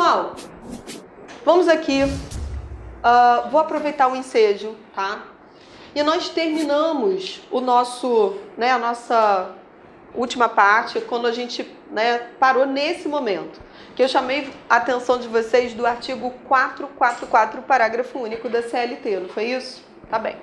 Pessoal, vamos aqui, vou aproveitar o ensejo, tá? E nós terminamos a nossa última parte quando a gente parou nesse momento, que eu chamei a atenção de vocês do artigo 444, parágrafo único da CLT, não foi isso? Tá bem.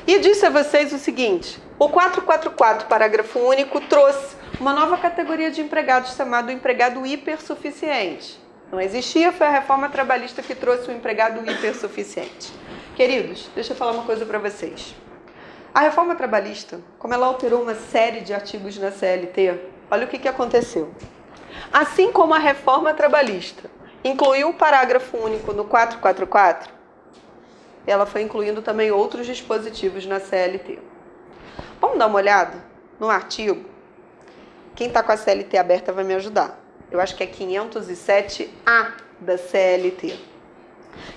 E disse a vocês o seguinte: o 444, parágrafo único, trouxe uma nova categoria de empregados chamado empregado hipersuficiente. Não existia, foi a reforma trabalhista que trouxe o empregado hipersuficiente. Queridos, deixa eu falar uma coisa para vocês. A reforma trabalhista, como ela alterou uma série de artigos na CLT, olha o que aconteceu. Assim como a reforma trabalhista incluiu o parágrafo único no 444, ela foi incluindo também outros dispositivos na CLT. Vamos dar uma olhada no artigo? Quem está com a CLT aberta vai me ajudar. Eu acho que é 507A da CLT,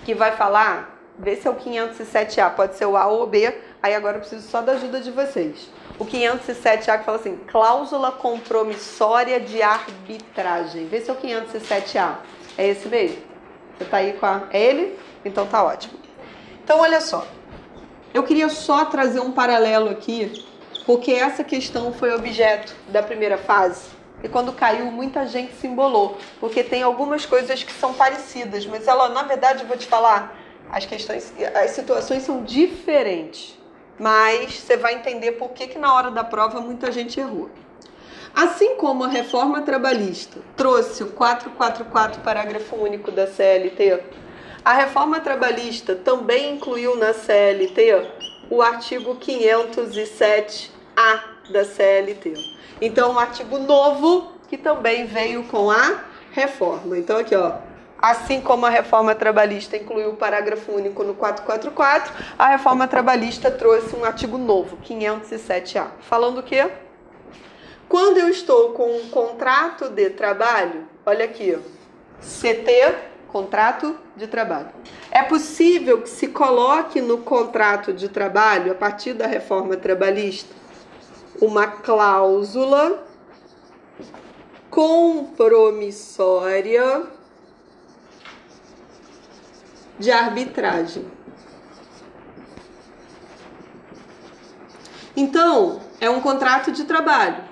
que vai falar, vê se é o 507A, pode ser o A ou o B, aí agora eu preciso só da ajuda de vocês. O 507A que fala assim, cláusula compromissória de arbitragem. Vê se é o 507A. É esse mesmo? Você está aí com a... É ele? Então tá ótimo. Então olha só, eu queria só trazer um paralelo aqui, porque essa questão foi objeto da primeira fase. E quando caiu, muita gente se embolou, porque tem algumas coisas que são parecidas, mas ela, na verdade, eu vou te falar, as situações são diferentes, mas você vai entender por que na hora da prova muita gente errou. Assim como a reforma trabalhista trouxe o 444, parágrafo único da CLT, a reforma trabalhista também incluiu na CLT o artigo 507A da CLT. Então, um artigo novo que também veio com a reforma. Então, aqui, ó, assim como a reforma trabalhista incluiu o parágrafo único no 444, a reforma trabalhista trouxe um artigo novo, 507A. Falando o quê? Quando eu estou com um contrato de trabalho, olha aqui, ó, CT, contrato de trabalho. É possível que se coloque no contrato de trabalho, a partir da reforma trabalhista, uma cláusula compromissória de arbitragem. Então, é um contrato de trabalho.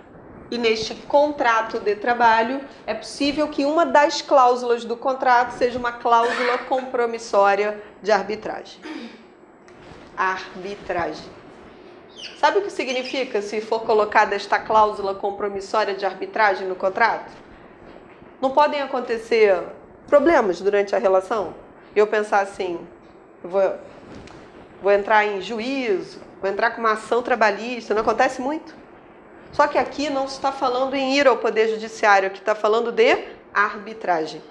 E neste contrato de trabalho, é possível que uma das cláusulas do contrato seja uma cláusula compromissória de arbitragem. Arbitragem. Sabe o que significa se for colocada esta cláusula compromissória de arbitragem no contrato? Não podem acontecer problemas durante a relação? Eu pensar assim, eu vou entrar em juízo, vou entrar com uma ação trabalhista, não acontece muito? Só que aqui não se está falando em ir ao Poder Judiciário, aqui está falando de arbitragem.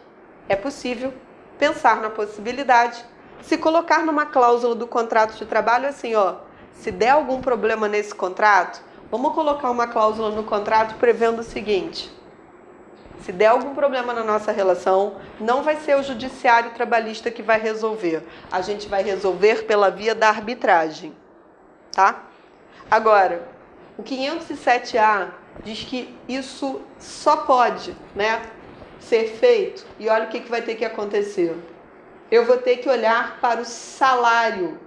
É possível pensar na possibilidade de se colocar numa cláusula do contrato de trabalho assim, ó, se der algum problema nesse contrato, vamos colocar uma cláusula no contrato prevendo o seguinte: se der algum problema na nossa relação, não vai ser o judiciário trabalhista que vai resolver. A gente vai resolver pela via da arbitragem, tá? Agora, o 507A diz que isso só pode, ser feito. E olha o que vai ter que acontecer. Eu vou ter que olhar para o salário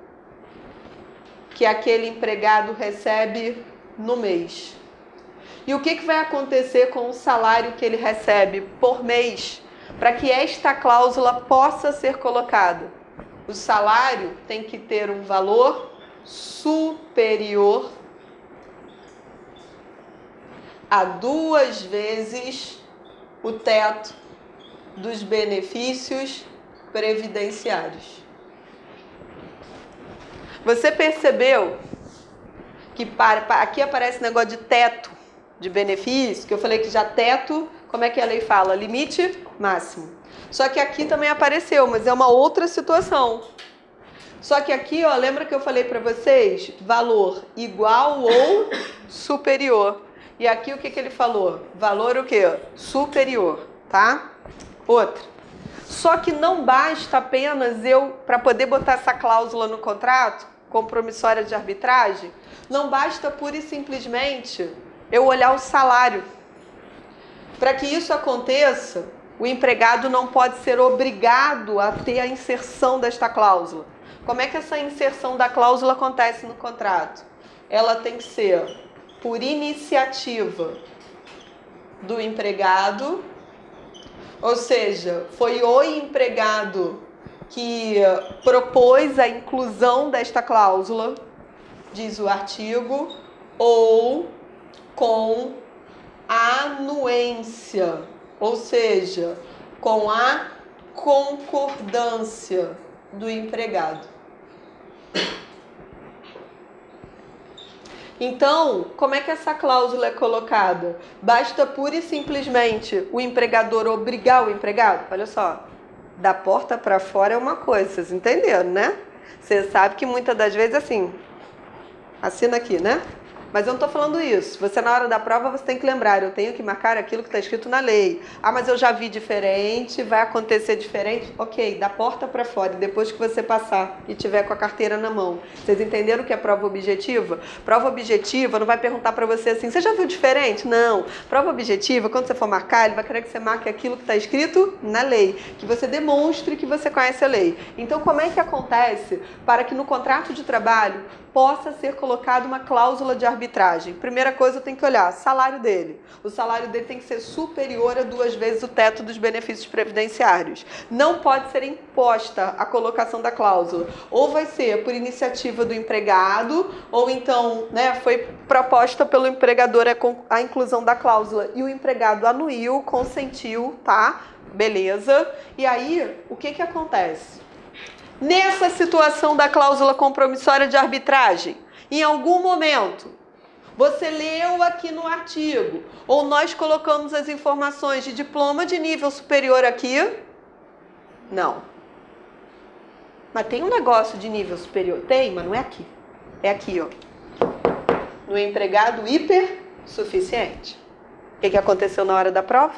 que aquele empregado recebe no mês. E o que vai acontecer com o salário que ele recebe por mês para que esta cláusula possa ser colocada? O salário tem que ter um valor superior a 2 vezes o teto dos benefícios previdenciários. Você percebeu que aqui aparece negócio de teto de benefício, que eu falei que já teto, como é que a lei fala? Limite máximo. Só que aqui também apareceu, mas é uma outra situação. Só que aqui, ó, lembra que eu falei para vocês? Valor igual ou superior. E aqui o que ele falou? Valor o quê? Superior, tá? Outra. Só que não basta apenas eu, para poder botar essa cláusula no contrato, compromissória de arbitragem, não basta pura e simplesmente eu olhar o salário. Para que isso aconteça, o empregado não pode ser obrigado a ter a inserção desta cláusula. Como é que essa inserção da cláusula acontece no contrato? Ela tem que ser por iniciativa do empregado, ou seja, foi o empregado que propôs a inclusão desta cláusula, diz o artigo, ou com anuência, ou seja, com a concordância do empregado. Então, como é que essa cláusula é colocada? Basta pura e simplesmente o empregador obrigar o empregado? Olha só, da porta para fora é uma coisa, vocês entenderam, né? Você sabe que muitas das vezes assim, assina aqui, né? Mas eu não estou falando isso. Você, na hora da prova, você tem que lembrar, eu tenho que marcar aquilo que está escrito na lei. Ah, mas eu já vi diferente, vai acontecer diferente? Ok, da porta para fora, depois que você passar e tiver com a carteira na mão. Vocês entenderam o que é prova objetiva? Prova objetiva não vai perguntar para você assim, você já viu diferente? Não. Prova objetiva, quando você for marcar, ele vai querer que você marque aquilo que está escrito na lei, que você demonstre que você conhece a lei. Então, como é que acontece para que no contrato de trabalho possa ser colocada uma cláusula de arbitragem? Primeira coisa, eu tenho que olhar salário dele. O salário dele tem que ser superior a 2 vezes o teto dos benefícios previdenciários. Não pode ser imposta a colocação da cláusula. Ou vai ser por iniciativa do empregado, ou então, né, foi proposta pelo empregador a inclusão da cláusula e o empregado anuiu, consentiu, tá? Beleza. E aí, o que acontece? Nessa situação da cláusula compromissória de arbitragem, em algum momento, você leu aqui no artigo, ou nós colocamos as informações de diploma de nível superior aqui? Não. Mas tem um negócio de nível superior? Tem, mas não é aqui. É aqui, ó. No empregado hipersuficiente. O que aconteceu na hora da prova?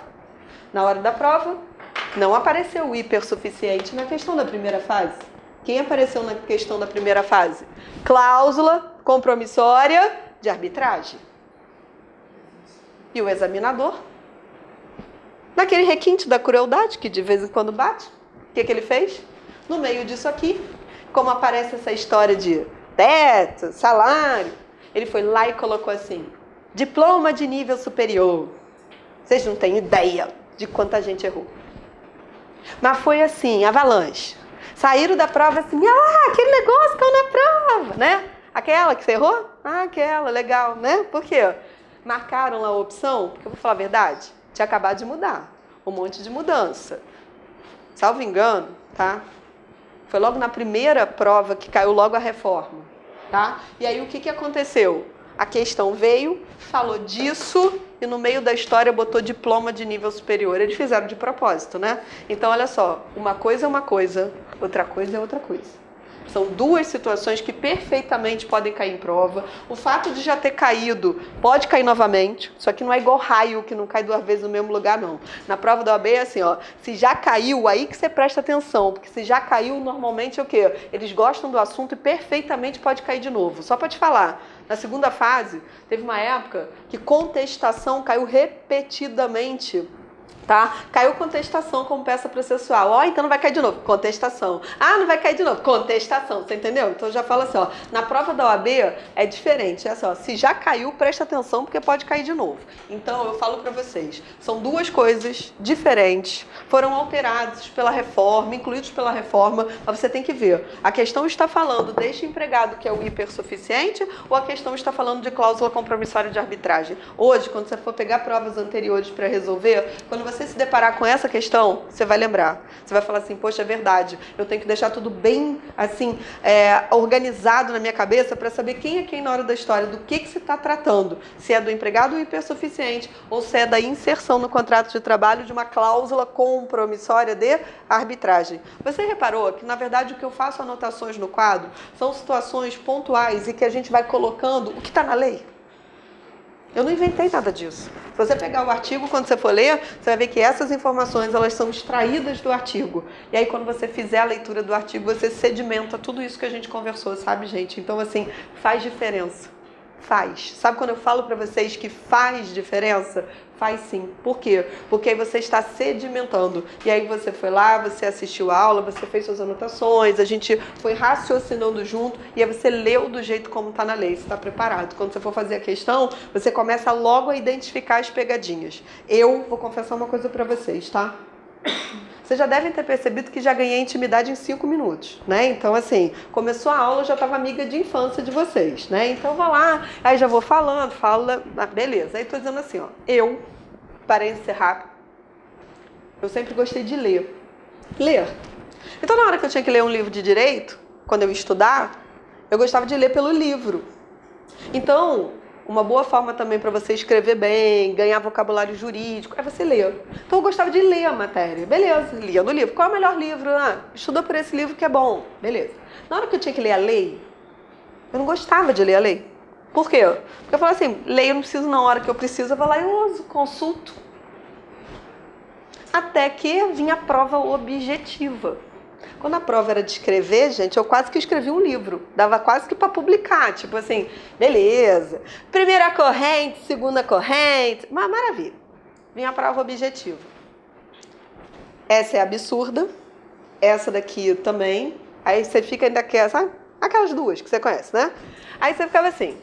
Na hora da prova, não apareceu o hipersuficiente na questão da primeira fase. Quem apareceu na questão da primeira fase? Cláusula compromissória de arbitragem. E o examinador, naquele requinte da crueldade, que de vez em quando bate, o que ele fez? No meio disso aqui, como aparece essa história de teto, salário, ele foi lá e colocou assim, diploma de nível superior. Vocês não têm ideia de quanta gente errou. Mas foi assim, avalanche. Saíram da prova assim, aquele negócio caiu na prova, né? Aquela que você errou? Aquela, legal, né? Por quê? Marcaram lá a opção, porque eu vou falar a verdade, tinha acabado de mudar, um monte de mudança. Salvo engano, tá? Foi logo na primeira prova que caiu logo a reforma, tá? E aí o que aconteceu? A questão veio, falou disso e no meio da história botou diploma de nível superior. Eles fizeram de propósito, né? Então, olha só, uma coisa é uma coisa, outra coisa é outra coisa. São duas situações que perfeitamente podem cair em prova. O fato de já ter caído pode cair novamente. Só que não é igual raio, que não cai 2 vezes no mesmo lugar, não. Na prova da OAB é assim, ó. Se já caiu, aí que você presta atenção. Porque se já caiu, normalmente é o quê? Eles gostam do assunto e perfeitamente pode cair de novo. Só para te falar, na segunda fase, teve uma época que contestação caiu repetidamente. Tá? Caiu contestação como peça processual. Ó, então não vai cair de novo. Contestação. Ah, não vai cair de novo. Contestação. Você entendeu? Então eu já falo assim, ó. Na prova da OAB é diferente. É assim, ó. Se já caiu, presta atenção porque pode cair de novo. Então eu falo pra vocês. São duas coisas diferentes. Foram alterados pela reforma, incluídos pela reforma. Mas você tem que ver. A questão está falando deste empregado que é o hipersuficiente ou a questão está falando de cláusula compromissória de arbitragem? Hoje, quando você for pegar provas anteriores para resolver, quando você se deparar com essa questão, você vai lembrar. Você vai falar assim, poxa, é verdade. Eu tenho que deixar tudo bem, assim, organizado na minha cabeça para saber quem é quem na hora da história, do que se está tratando. Se é do empregado hipersuficiente ou se é da inserção no contrato de trabalho de uma cláusula compromissória de arbitragem. Você reparou que, na verdade, o que eu faço anotações no quadro são situações pontuais e que a gente vai colocando o que está na lei? Eu não inventei nada disso. Se você pegar o artigo, quando você for ler, você vai ver que essas informações, elas são extraídas do artigo. E aí, quando você fizer a leitura do artigo, você sedimenta tudo isso que a gente conversou, sabe, gente? Então, assim, faz diferença. Faz. Sabe quando eu falo para vocês que faz diferença? Faz sim. Por quê? Porque aí você está sedimentando. E aí você foi lá, você assistiu a aula, você fez suas anotações, a gente foi raciocinando junto e aí você leu do jeito como está na lei. Você está preparado. Quando você for fazer a questão, você começa logo a identificar as pegadinhas. Eu vou confessar uma coisa para vocês, tá? Vocês já devem ter percebido que já ganhei intimidade em 5 minutos, né? Então, assim, começou a aula, eu já estava amiga de infância de vocês, né? Então, vou lá, aí já vou falando, beleza. Aí tô dizendo assim, ó, para encerrar, eu sempre gostei de ler. Então, na hora que eu tinha que ler um livro de direito, quando eu ia estudar, eu gostava de ler pelo livro. Então, uma boa forma também para você escrever bem, ganhar vocabulário jurídico, é você ler. Então eu gostava de ler a matéria. Beleza, lia no livro. Qual é o melhor livro? Estudou por esse livro que é bom. Beleza. Na hora que eu tinha que ler a lei, eu não gostava de ler a lei. Por quê? Porque eu falava assim, lei eu não preciso na hora que eu preciso, eu vou lá e uso, consulto. Até que vinha a prova objetiva. Quando a prova era de escrever, gente, eu quase que escrevi um livro. Dava quase que para publicar. Tipo assim, beleza. Primeira corrente, segunda corrente. Uma maravilha. Vinha a prova objetiva. Essa é absurda. Essa daqui também. Aí você fica ainda aqui, sabe? Aquelas duas que você conhece, né? Aí você ficava assim.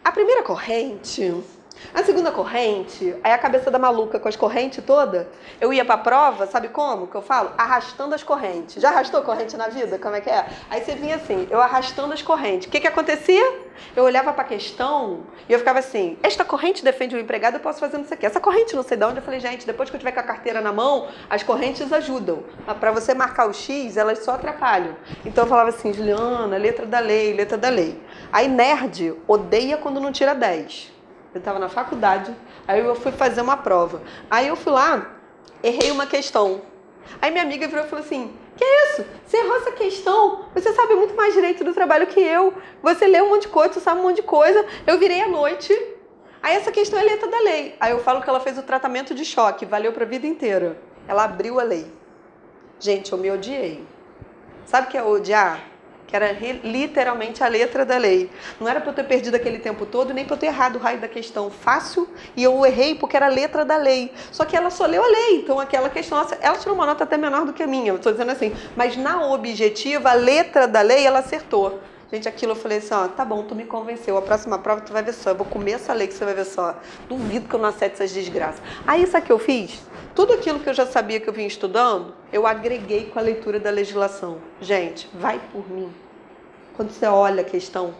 A primeira corrente... A segunda corrente, aí a cabeça da maluca com as correntes todas, eu ia pra prova, sabe como que eu falo? Arrastando as correntes. Já arrastou corrente na vida? Como é que é? Aí você vinha assim, eu arrastando as correntes. O que acontecia? Eu olhava pra questão e eu ficava assim, esta corrente defende o empregado, eu posso fazer não sei o quê. Essa corrente não sei de onde, eu falei, gente, depois que eu tiver com a carteira na mão, as correntes ajudam. Pra você marcar o X, elas só atrapalham. Então eu falava assim, Juliana, letra da lei, letra da lei. Aí nerd odeia quando não tira 10. Eu estava na faculdade, aí eu fui fazer uma prova. Aí eu fui lá, errei uma questão. Aí minha amiga virou e falou assim, que isso? Você errou essa questão? Você sabe muito mais direito do trabalho que eu. Você lê um monte de coisa, você sabe um monte de coisa. Eu virei à noite. Aí essa questão é letra da lei. Aí eu falo que ela fez o tratamento de choque, valeu para a vida inteira. Ela abriu a lei. Gente, eu me odiei. Sabe o que é odiar? Que era literalmente a letra da lei. Não era para eu ter perdido aquele tempo todo, nem para eu ter errado o raio da questão fácil, e eu errei porque era a letra da lei. Só que ela só leu a lei, então aquela questão, ela tirou uma nota até menor do que a minha, eu estou dizendo assim, mas na objetiva, a letra da lei, ela acertou. Gente, aquilo eu falei assim, ó, tá bom, tu me convenceu, a próxima prova tu vai ver só, eu vou comer essa lei que você vai ver só. Duvido que eu não acerte essas desgraças. Aí, sabe o que eu fiz? Tudo aquilo que eu já sabia que eu vinha estudando, eu agreguei com a leitura da legislação. Gente, vai por mim. Quando você olha a questão,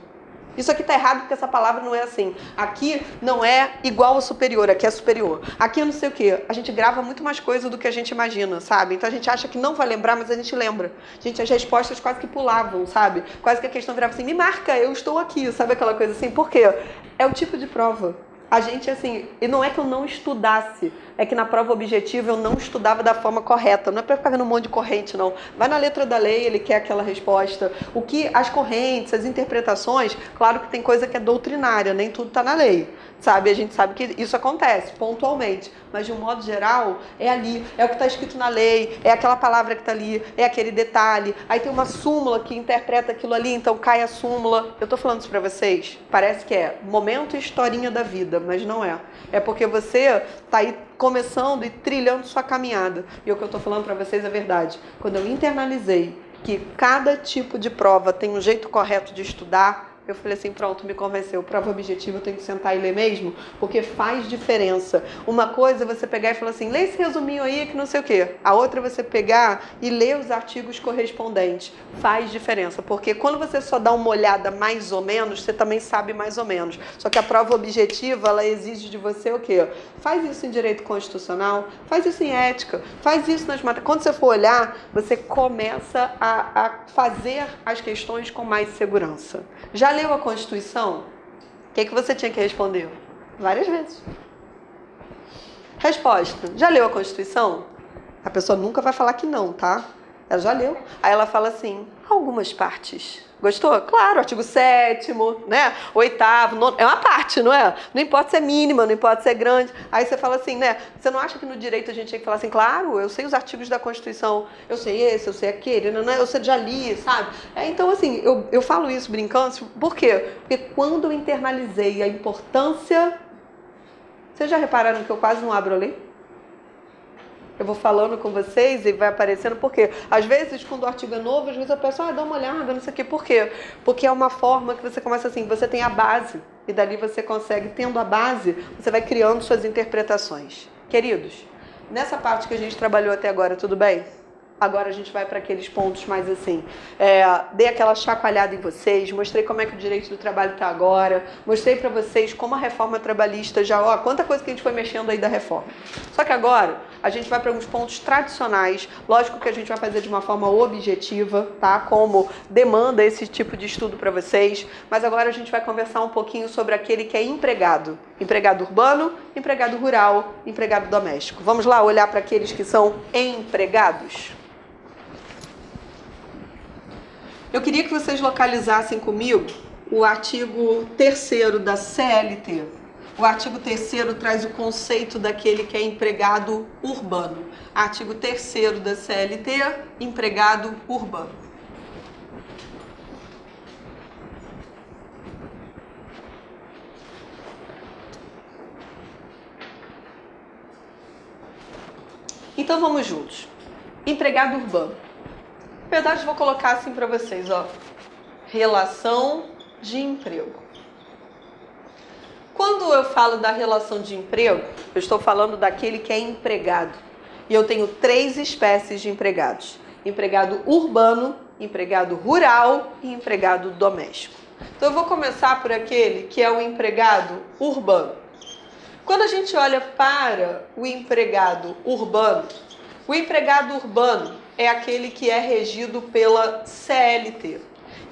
isso aqui tá errado porque essa palavra não é assim. Aqui não é igual ao superior, aqui é superior. Aqui eu não sei o quê. A gente grava muito mais coisa do que a gente imagina, sabe? Então a gente acha que não vai lembrar, mas a gente lembra. Gente, as respostas quase que pulavam, sabe? Quase que a questão virava assim, me marca, eu estou aqui, sabe aquela coisa assim? Por quê? É o tipo de prova. A gente, assim, e não é que eu não estudasse, é que na prova objetiva eu não estudava da forma correta. Não é para ficar vendo um monte de corrente, não. Vai na letra da lei, ele quer aquela resposta. O que as correntes, as interpretações, claro que tem coisa que é doutrinária, nem tudo está na lei. Sabe? A gente sabe que isso acontece pontualmente, mas de um modo geral é ali, é o que está escrito na lei, é aquela palavra que está ali, é aquele detalhe. Aí tem uma súmula que interpreta aquilo ali, então cai a súmula. Eu estou falando isso para vocês, parece que é momento e historinha da vida, mas não é. É porque você está aí começando e trilhando sua caminhada. E o que eu estou falando para vocês é verdade. Quando eu internalizei que cada tipo de prova tem um jeito correto de estudar, eu falei assim, pronto, me convenceu. Prova objetiva, eu tenho que sentar e ler mesmo, porque faz diferença. Uma coisa é você pegar e falar assim, lê esse resuminho aí que não sei o quê. A outra é você pegar e ler os artigos correspondentes. Faz diferença, porque quando você só dá uma olhada mais ou menos, você também sabe mais ou menos. Só que a prova objetiva, ela exige de você o quê? Faz isso em direito constitucional, faz isso em ética, faz isso nas matérias. Quando você for olhar, você começa a fazer as questões com mais segurança. Já leu a Constituição? O que você tinha que responder? Várias vezes. Resposta. Já leu a Constituição? A pessoa nunca vai falar que não, tá? Ela já leu. Aí ela fala assim, algumas partes. Gostou? Claro, artigo 7º, né? 8º, 9º, é uma parte, não é? Não importa se é mínima, não importa se é grande. Aí você fala assim, né? Você não acha que no direito a gente tem que falar assim, claro, eu sei os artigos da Constituição, eu sei esse, eu sei aquele, não, eu sei, já li, sabe? Então, assim, eu falo isso brincando, por quê? Porque quando eu internalizei a importância... Vocês já repararam que eu quase não abro a lei? Eu vou falando com vocês e vai aparecendo, por quê? Às vezes, quando o artigo é novo, às vezes eu peço, dá uma olhada, não sei o quê. Por quê? Porque é uma forma que você começa assim, você tem a base, e dali você consegue, tendo a base, você vai criando suas interpretações. Queridos, nessa parte que a gente trabalhou até agora, tudo bem? Agora a gente vai para aqueles pontos mais assim, dei aquela chacoalhada em vocês, mostrei como é que o direito do trabalho está agora, mostrei para vocês como a reforma trabalhista já, quanta coisa que a gente foi mexendo aí da reforma. Só que agora a gente vai para alguns pontos tradicionais, lógico que a gente vai fazer de uma forma objetiva, tá? Como demanda esse tipo de estudo para vocês, mas agora a gente vai conversar um pouquinho sobre aquele que é empregado. Empregado urbano, empregado rural, empregado doméstico. Vamos lá olhar para aqueles que são empregados? Eu queria que vocês localizassem comigo o artigo 3º da CLT. O artigo 3º traz o conceito daquele que é empregado urbano. Artigo 3º da CLT, empregado urbano. Então vamos juntos. Empregado urbano. Na verdade, vou colocar assim para vocês, relação de emprego. Quando eu falo da relação de emprego, eu estou falando daquele que é empregado. E eu tenho 3 espécies de empregados. Empregado urbano, empregado rural e empregado doméstico. Então eu vou começar por aquele que é o empregado urbano. Quando a gente olha para o empregado urbano é aquele que é regido pela CLT.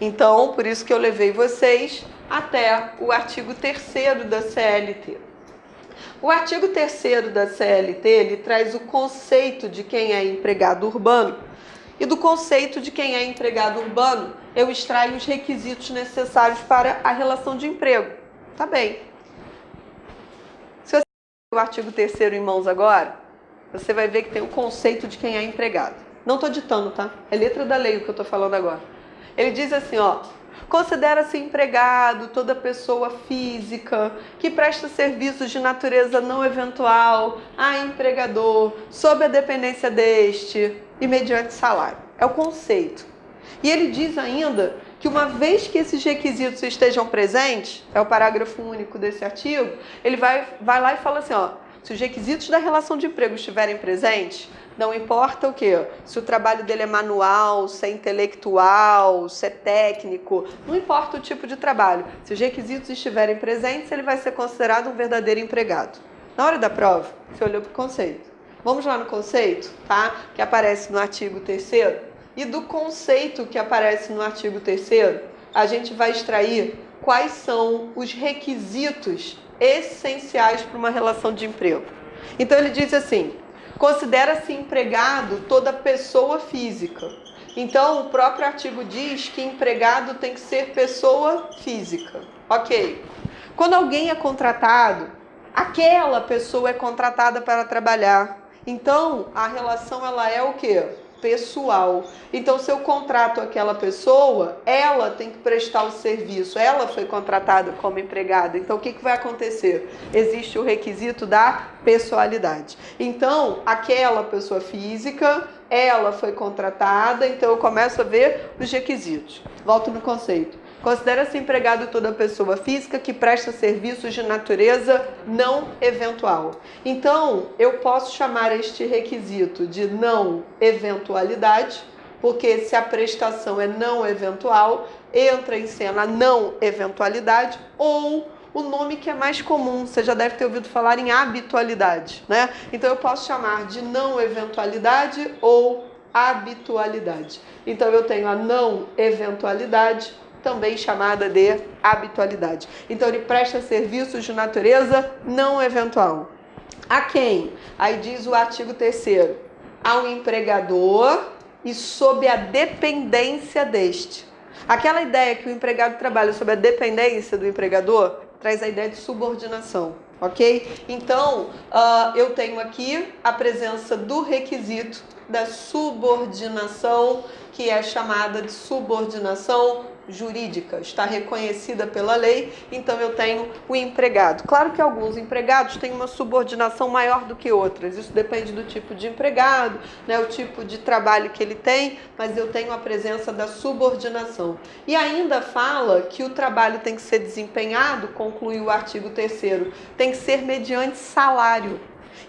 Então, por isso que eu levei vocês até o artigo 3º da CLT. O artigo 3º da CLT, ele traz o conceito de quem é empregado urbano. E do conceito de quem é empregado urbano, eu extraio os requisitos necessários para a relação de emprego. Tá bem. Se você tem o artigo 3º em mãos agora, você vai ver que tem o conceito de quem é empregado. Não estou ditando, tá? É letra da lei o que eu estou falando agora. Ele diz assim, considera-se empregado toda pessoa física que presta serviços de natureza não eventual a empregador, sob a dependência deste e mediante salário. É o conceito. E ele diz ainda que uma vez que esses requisitos estejam presentes, é o parágrafo único desse artigo, ele vai lá e fala assim, se os requisitos da relação de emprego estiverem presentes, não importa o quê? Se o trabalho dele é manual, se é intelectual, se é técnico, não importa o tipo de trabalho. Se os requisitos estiverem presentes, ele vai ser considerado um verdadeiro empregado. Na hora da prova, você olhou para o conceito. Vamos lá no conceito, tá? Que aparece no artigo 3º. E do conceito que aparece no artigo 3º, a gente vai extrair quais são os requisitos essenciais para uma relação de emprego. Então ele diz assim, considera-se empregado toda pessoa física. Então o próprio artigo diz que empregado tem que ser pessoa física. Ok. Quando alguém é contratado, aquela pessoa é contratada para trabalhar. Então a relação ela é o quê? Pessoal. Então, se eu contrato aquela pessoa, ela tem que prestar o serviço, ela foi contratada como empregada. Então, o que vai acontecer? Existe o requisito da pessoalidade. Então, aquela pessoa física, ela foi contratada, então eu começo a ver os requisitos. Volto no conceito. Considera-se empregado toda pessoa física que presta serviços de natureza não eventual. Então, eu posso chamar este requisito de não eventualidade, porque se a prestação é não eventual, entra em cena a não eventualidade, ou o nome que é mais comum, você já deve ter ouvido falar em habitualidade, né? Então, eu posso chamar de não eventualidade ou habitualidade. Então, eu tenho a não eventualidade, também chamada de habitualidade. Então, ele presta serviços de natureza não eventual. A quem? Aí diz o artigo 3º. Ao empregador e sob a dependência deste. Aquela ideia que o empregado trabalha sob a dependência do empregador traz a ideia de subordinação, ok? Então, eu tenho aqui a presença do requisito da subordinação, que é chamada de subordinação jurídica, está reconhecida pela lei, então eu tenho o empregado. Claro que alguns empregados têm uma subordinação maior do que outras, isso depende do tipo de empregado, né, o tipo de trabalho que ele tem, mas eu tenho a presença da subordinação. E ainda fala que o trabalho tem que ser desempenhado, conclui o artigo 3º, tem que ser mediante salário.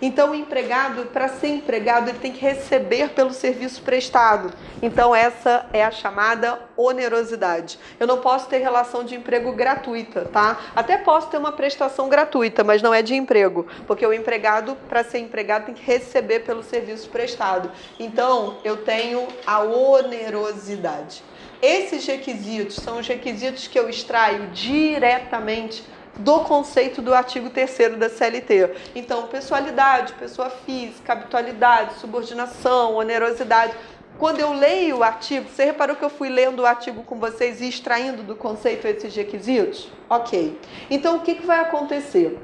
Então, o empregado, para ser empregado, ele tem que receber pelo serviço prestado. Então, essa é a chamada onerosidade. Eu não posso ter relação de emprego gratuita, tá? Até posso ter uma prestação gratuita, mas não é de emprego, porque o empregado, para ser empregado, tem que receber pelo serviço prestado. Então, eu tenho a onerosidade. Esses requisitos são os requisitos que eu extraio diretamente do conceito do artigo 3º da CLT. Então, pessoalidade, pessoa física, habitualidade, subordinação, onerosidade. Quando eu leio o artigo, você reparou que eu fui lendo o artigo com vocês e extraindo do conceito esses requisitos? Ok. Então, o que vai acontecer?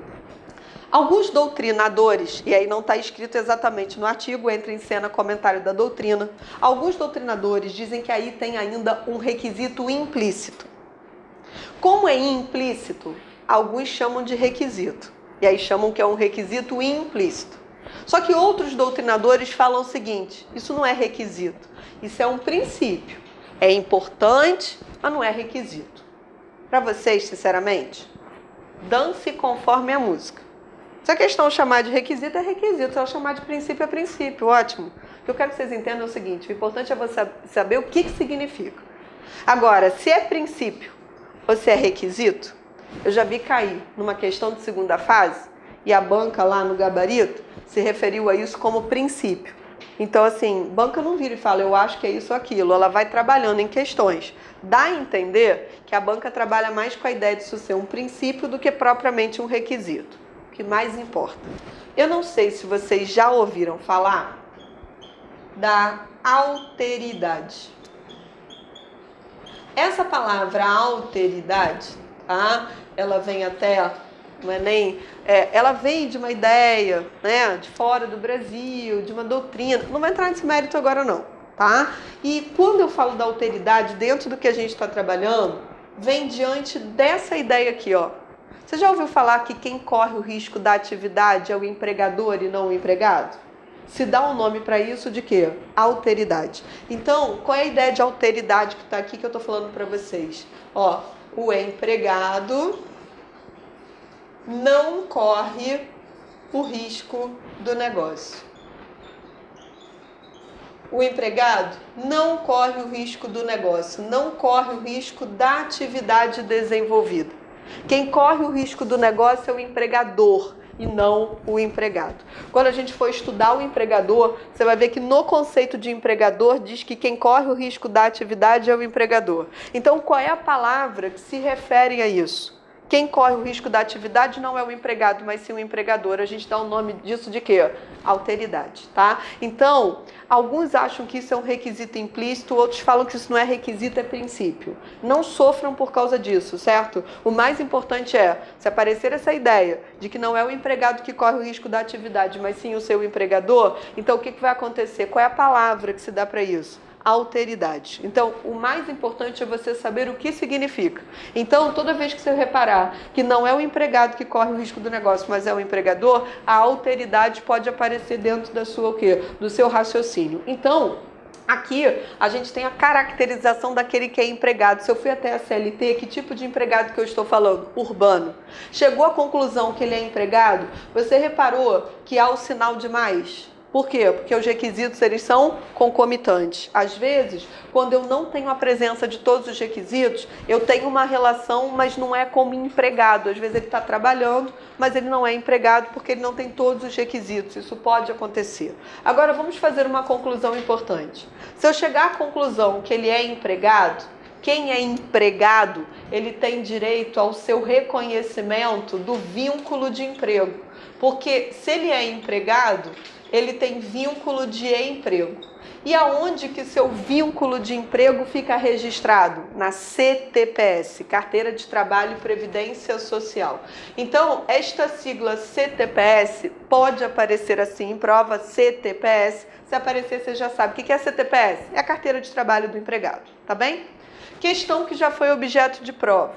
Alguns doutrinadores, e aí não está escrito exatamente no artigo, entra em cena comentário da doutrina, alguns doutrinadores dizem que aí tem ainda um requisito implícito. Como é implícito, alguns chamam de requisito, e aí chamam que é um requisito implícito. Só que outros doutrinadores falam o seguinte: isso não é requisito, isso é um princípio. É importante, mas não é requisito. Para vocês, sinceramente, dance conforme a música. Se a questão chamar de requisito, é requisito. Se ela chamar de princípio, é princípio. Ótimo. O que eu quero que vocês entendam é o seguinte: o importante é você saber o que significa. Agora, se é princípio ou se é requisito, eu já vi cair numa questão de segunda fase, e a banca lá no gabarito se referiu a isso como princípio. Então, assim, banca não vira e fala, eu acho que é isso ou aquilo. Ela vai trabalhando em questões. Dá a entender que a banca trabalha mais com a ideia de isso ser um princípio do que propriamente um requisito. O que mais importa. Eu não sei se vocês já ouviram falar da alteridade. Essa palavra alteridade, tá? Ela vem até, não é nem, ela vem de uma ideia, né, de fora do Brasil, de uma doutrina. Não vai entrar nesse mérito agora não, tá? E quando eu falo da alteridade, dentro do que a gente está trabalhando, vem diante dessa ideia aqui, ó. Você já ouviu falar que quem corre o risco da atividade é o empregador e não o empregado? Se dá um nome para isso de quê? Alteridade. Então, qual é a ideia de alteridade que está aqui que eu estou falando para vocês? Ó, o empregado não corre o risco do negócio. O empregado não corre o risco do negócio, não corre o risco da atividade desenvolvida. Quem corre o risco do negócio é o empregador e não o empregado. Quando a gente for estudar o empregador, você vai ver que no conceito de empregador diz que quem corre o risco da atividade é o empregador. Então, qual é a palavra que se refere a isso? Quem corre o risco da atividade não é o empregado, mas sim o empregador. A gente dá o nome disso de quê? Alteridade, tá? Então, alguns acham que isso é um requisito implícito, outros falam que isso não é requisito, é princípio. Não sofram por causa disso, certo? O mais importante é, se aparecer essa ideia de que não é o empregado que corre o risco da atividade, mas sim o seu empregador, então o que vai acontecer? Qual é a palavra que se dá para isso? Alteridade. Então, o mais importante é você saber o que significa. Então, toda vez que você reparar que não é o empregado que corre o risco do negócio, mas é o empregador, a alteridade pode aparecer dentro da sua, o quê? Do seu raciocínio. Então, aqui a gente tem a caracterização daquele que é empregado. Se eu fui até a CLT, que tipo de empregado que eu estou falando? Urbano. Chegou à conclusão que ele é empregado? Você reparou que há o sinal de mais? Por quê? Porque os requisitos eles são concomitantes. Às vezes, quando eu não tenho a presença de todos os requisitos, eu tenho uma relação, mas não é como empregado. Às vezes ele está trabalhando, mas ele não é empregado porque ele não tem todos os requisitos. Isso pode acontecer. Agora, vamos fazer uma conclusão importante. Se eu chegar à conclusão que ele é empregado, quem é empregado, ele tem direito ao seu reconhecimento do vínculo de emprego. Porque se ele é empregado, ele tem vínculo de emprego. E aonde que seu vínculo de emprego fica registrado? Na CTPS, Carteira de Trabalho e Previdência Social. Então, esta sigla CTPS pode aparecer assim em prova, CTPS. Se aparecer, você já sabe. O que é CTPS? É a Carteira de Trabalho do empregado, tá bem? Questão que já foi objeto de prova.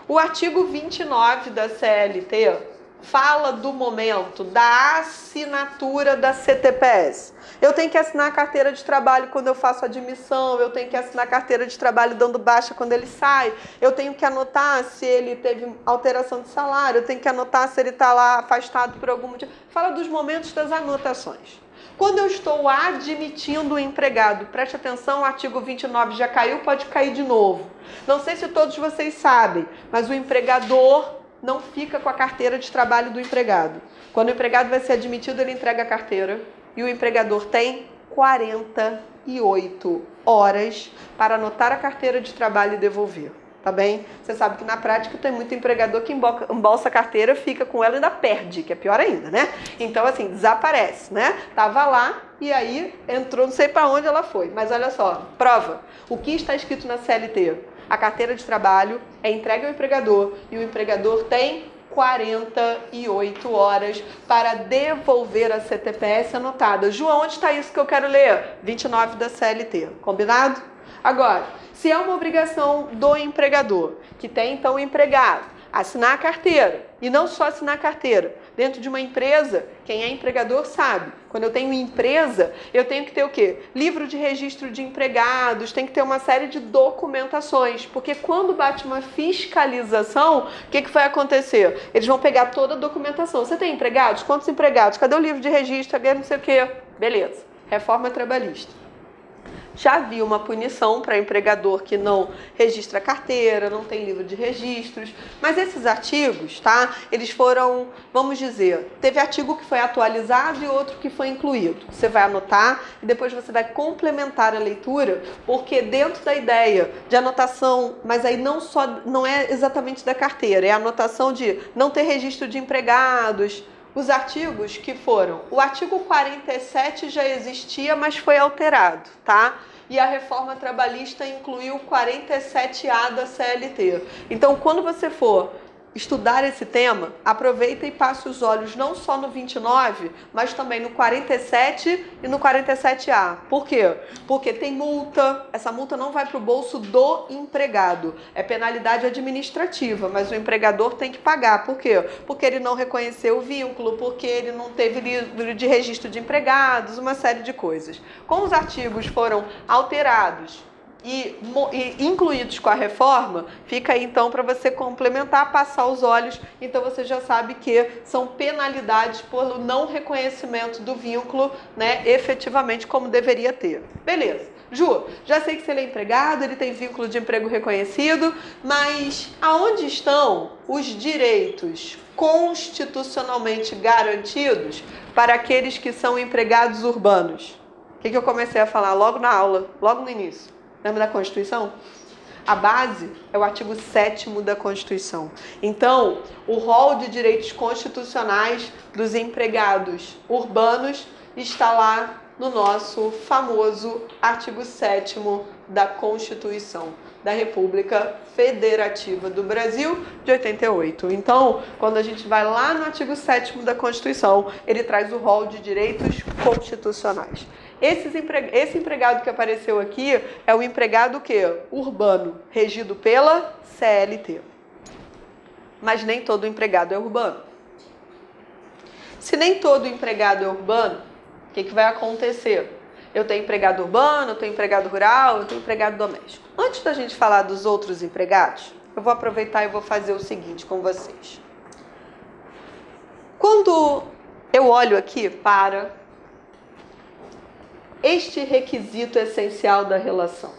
O artigo 29 da CLT fala do momento da assinatura da CTPS. Eu tenho que assinar a carteira de trabalho quando eu faço admissão, eu tenho que assinar a carteira de trabalho dando baixa quando ele sai, eu tenho que anotar se ele teve alteração de salário, eu tenho que anotar se ele está lá afastado por algum motivo. Fala dos momentos das anotações. Quando eu estou admitindo o empregado, preste atenção, o artigo 29 já caiu, pode cair de novo. Não sei se todos vocês sabem, mas o empregador não fica com a carteira de trabalho do empregado. Quando o empregado vai ser admitido, ele entrega a carteira e o empregador tem 48 horas para anotar a carteira de trabalho e devolver. Tá bem? Você sabe que na prática tem muito empregador que embolsa a carteira, fica com ela e ainda perde, que é pior ainda, né? Então, assim, desaparece, né? Tava lá e aí entrou, não sei para onde ela foi. Mas olha só, prova. O que está escrito na CLT? A carteira de trabalho é entregue ao empregador e o empregador tem 48 horas para devolver a CTPS anotada. João, onde está isso que eu quero ler? 29 da CLT. Combinado? Agora, se é uma obrigação do empregador, que tem então o empregado, assinar a carteira, e não só assinar a carteira, dentro de uma empresa, quem é empregador sabe, quando eu tenho empresa, eu tenho que ter o quê? Livro de registro de empregados, tem que ter uma série de documentações, porque quando bate uma fiscalização, o que vai acontecer? Eles vão pegar toda a documentação. Você tem empregados? Quantos empregados? Cadê o livro de registro? Cadê não sei o quê? Beleza. Reforma trabalhista. Já havia uma punição para empregador que não registra carteira, não tem livro de registros, mas esses artigos, tá? Eles foram, vamos dizer, teve artigo que foi atualizado e outro que foi incluído. Você vai anotar e depois você vai complementar a leitura, porque dentro da ideia de anotação, mas aí não é exatamente da carteira, é a anotação de não ter registro de empregados. Os artigos que foram, o artigo 47 já existia, mas foi alterado, tá? E a reforma trabalhista incluiu o 47A da CLT. Então, quando você for estudar esse tema, aproveita e passe os olhos não só no 29, mas também no 47 e no 47A. Por quê? Porque tem multa, essa multa não vai para o bolso do empregado, é penalidade administrativa, mas o empregador tem que pagar. Por quê? Porque ele não reconheceu o vínculo, porque ele não teve livro de registro de empregados, uma série de coisas. Como os artigos foram alterados e incluídos com a reforma, fica aí então para você complementar, passar os olhos, então você já sabe que são penalidades pelo não reconhecimento do vínculo, né, efetivamente como deveria ter. Beleza. Ju, já sei que você é empregado, ele tem vínculo de emprego reconhecido, mas aonde estão os direitos constitucionalmente garantidos para aqueles que são empregados urbanos? O que eu comecei a falar logo na aula, logo no início? Lembra da Constituição? A base é o artigo 7º da Constituição. Então, o rol de direitos constitucionais dos empregados urbanos está lá no nosso famoso artigo 7º da Constituição da República Federativa do Brasil de 88. Então, quando a gente vai lá no artigo 7º da Constituição, ele traz o rol de direitos constitucionais. Esse empregado que apareceu aqui é o empregado urbano, regido pela CLT. Mas nem todo empregado é urbano. Se nem todo empregado é urbano, o que vai acontecer? Eu tenho empregado urbano, eu tenho empregado rural, eu tenho empregado doméstico. Antes da gente falar dos outros empregados, eu vou aproveitar e vou fazer o seguinte com vocês. Quando eu olho aqui para este requisito essencial da relação,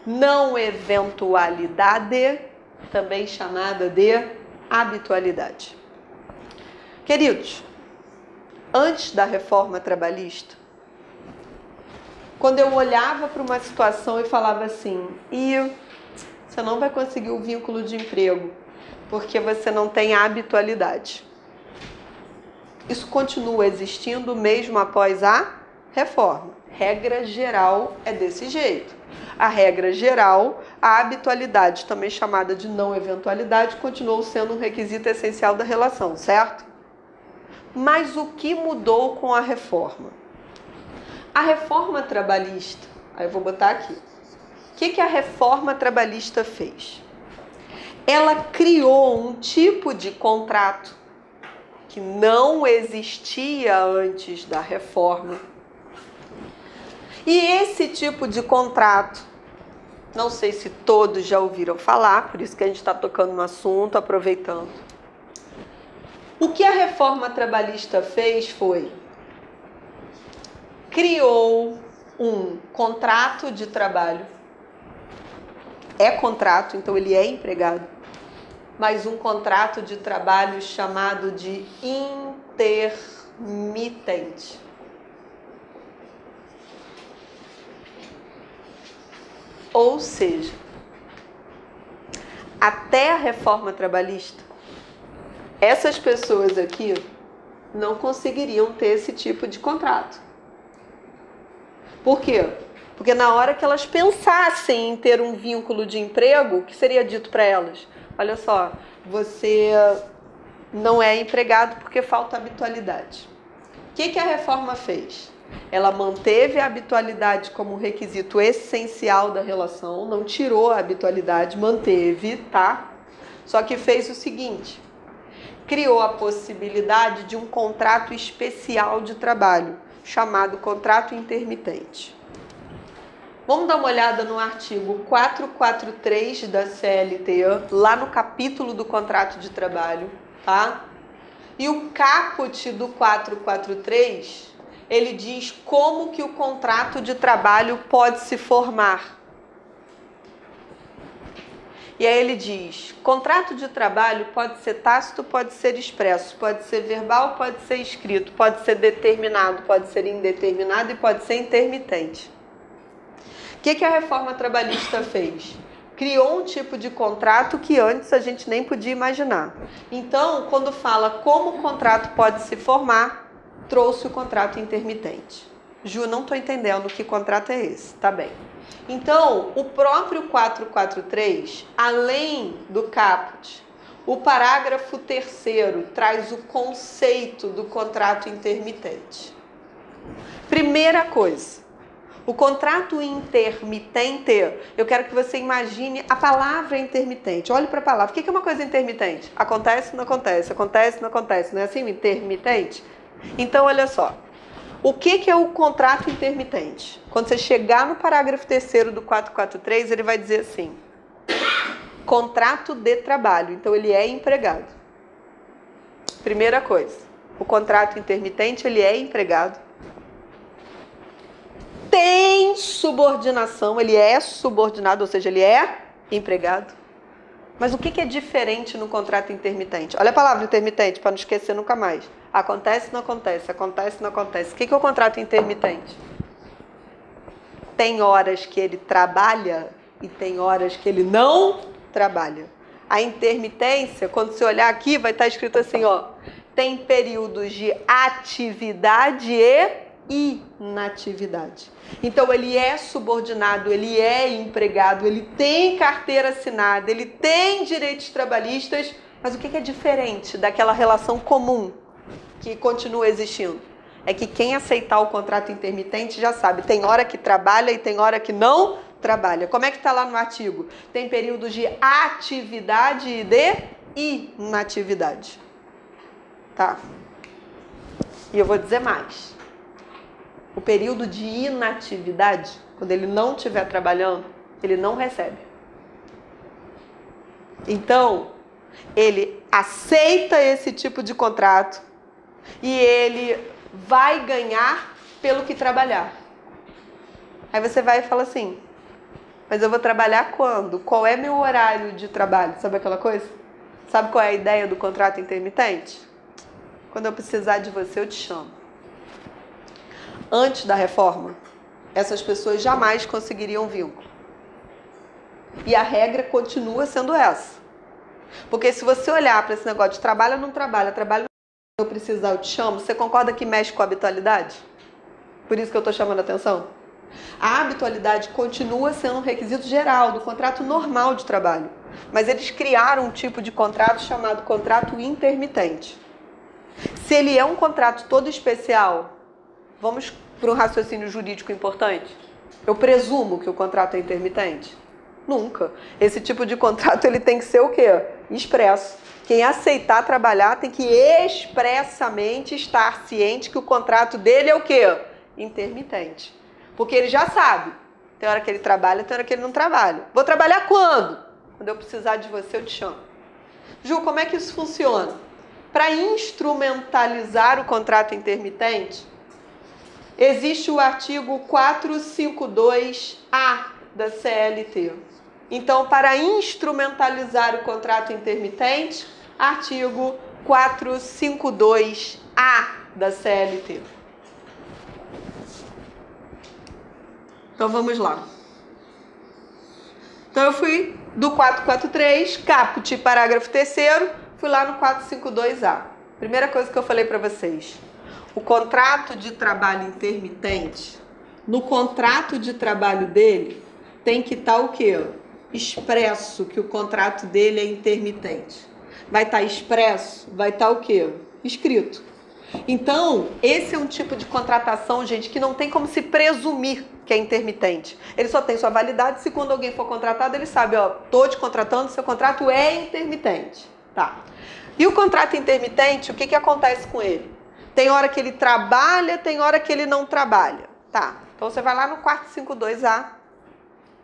não eventualidade, também chamada de habitualidade. Queridos, antes da reforma trabalhista, quando eu olhava para uma situação e falava assim, você não vai conseguir o vínculo de emprego, porque você não tem habitualidade. Isso continua existindo mesmo após a reforma. Regra geral é desse jeito. A regra geral, a habitualidade, também chamada de não eventualidade, continuou sendo um requisito essencial da relação, certo? Mas o que mudou com a reforma? A reforma trabalhista, aí eu vou botar aqui. O que a reforma trabalhista fez? Ela criou um tipo de contrato que não existia antes da reforma. E esse tipo de contrato, não sei se todos já ouviram falar, por isso que a gente está tocando no assunto, aproveitando. O que a reforma trabalhista fez foi, criou um contrato de trabalho, é contrato, então ele é empregado, mas um contrato de trabalho chamado de intermitente. Ou seja, até a reforma trabalhista, essas pessoas aqui não conseguiriam ter esse tipo de contrato. Por quê? Porque na hora que elas pensassem em ter um vínculo de emprego, o que seria dito para elas? Olha só, você não é empregado porque falta habitualidade. O que a reforma fez? Ela manteve a habitualidade como requisito essencial da relação, não tirou a habitualidade, manteve, tá? Só que fez o seguinte, criou a possibilidade de um contrato especial de trabalho, chamado contrato intermitente. Vamos dar uma olhada no artigo 443 da CLT, lá no capítulo do contrato de trabalho, tá? E o caput do 443, ele diz como que o contrato de trabalho pode se formar. E aí ele diz, contrato de trabalho pode ser tácito, pode ser expresso, pode ser verbal, pode ser escrito, pode ser determinado, pode ser indeterminado e pode ser intermitente. O que a reforma trabalhista fez? Criou um tipo de contrato que antes a gente nem podia imaginar. Então, quando fala como o contrato pode se formar, trouxe o contrato intermitente. Ju, não estou entendendo que contrato é esse. Tá bem. Então, o próprio 443, além do caput, o parágrafo 3º traz o conceito do contrato intermitente. Primeira coisa, o contrato intermitente, eu quero que você imagine a palavra intermitente. Olhe para a palavra. O que é uma coisa intermitente? Acontece, não acontece, acontece, não acontece. Não é assim o intermitente? Então, olha só. O que é o contrato intermitente? Quando você chegar no parágrafo 3º do 443, ele vai dizer assim, contrato de trabalho. Então, ele é empregado. Primeira coisa, o contrato intermitente, ele é empregado. Tem subordinação, ele é subordinado, ou seja, ele é empregado. Mas o que é diferente no contrato intermitente? Olha a palavra intermitente, para não esquecer nunca mais. Acontece, não acontece, acontece, não acontece. O que é o contrato intermitente? Tem horas que ele trabalha e tem horas que ele não trabalha. A intermitência, quando você olhar aqui, vai estar escrito assim, ó. Tem períodos de atividade e inatividade. Então, ele é subordinado, ele é empregado, ele tem carteira assinada, ele tem direitos trabalhistas, mas o que é diferente daquela relação comum que continua existindo? É que quem aceitar o contrato intermitente já sabe, tem hora que trabalha e tem hora que não trabalha. Como é que está lá no artigo? Tem períodos de atividade e de inatividade. Tá? E eu vou dizer mais. O período de inatividade, quando ele não estiver trabalhando, ele não recebe. Então, ele aceita esse tipo de contrato e ele vai ganhar pelo que trabalhar. Aí você vai e fala assim, mas eu vou trabalhar quando? Qual é meu horário de trabalho? Sabe aquela coisa? Sabe qual é a ideia do contrato intermitente? Quando eu precisar de você, eu te chamo. Antes da reforma, essas pessoas jamais conseguiriam vínculo. E a regra continua sendo essa. Porque se você olhar para esse negócio de trabalha ou não trabalha, trabalha eu precisar, eu te chamo. Você concorda que mexe com a habitualidade? Por isso que eu estou chamando a atenção. A habitualidade continua sendo um requisito geral do contrato normal de trabalho. Mas eles criaram um tipo de contrato chamado contrato intermitente. Se ele é um contrato todo especial, vamos para um raciocínio jurídico importante. Eu presumo que o contrato é intermitente? Nunca. Esse tipo de contrato ele tem que ser o quê? Expresso. Quem aceitar trabalhar tem que expressamente estar ciente que o contrato dele é o quê? Intermitente. Porque ele já sabe. Tem hora que ele trabalha, tem hora que ele não trabalha. Vou trabalhar quando? Quando eu precisar de você, eu te chamo. Ju, como é que isso funciona? Para instrumentalizar o contrato intermitente, existe o artigo 452A da CLT. Então, para instrumentalizar o contrato intermitente, artigo 452A da CLT. Então, vamos lá. Então, eu fui do 443, caput, parágrafo 3º, fui lá no 452A. Primeira coisa que eu falei para vocês. O contrato de trabalho intermitente, no contrato de trabalho dele, tem que estar o quê? Expresso que o contrato dele é intermitente. Vai estar expresso? Vai estar o quê? Escrito. Então, esse é um tipo de contratação, gente, que não tem como se presumir que é intermitente. Ele só tem sua validade se quando alguém for contratado, ele sabe, ó, tô te contratando, seu contrato é intermitente. Tá. E o contrato intermitente, o que acontece com ele? Tem hora que ele trabalha, tem hora que ele não trabalha. Tá. Então, você vai lá no 452A,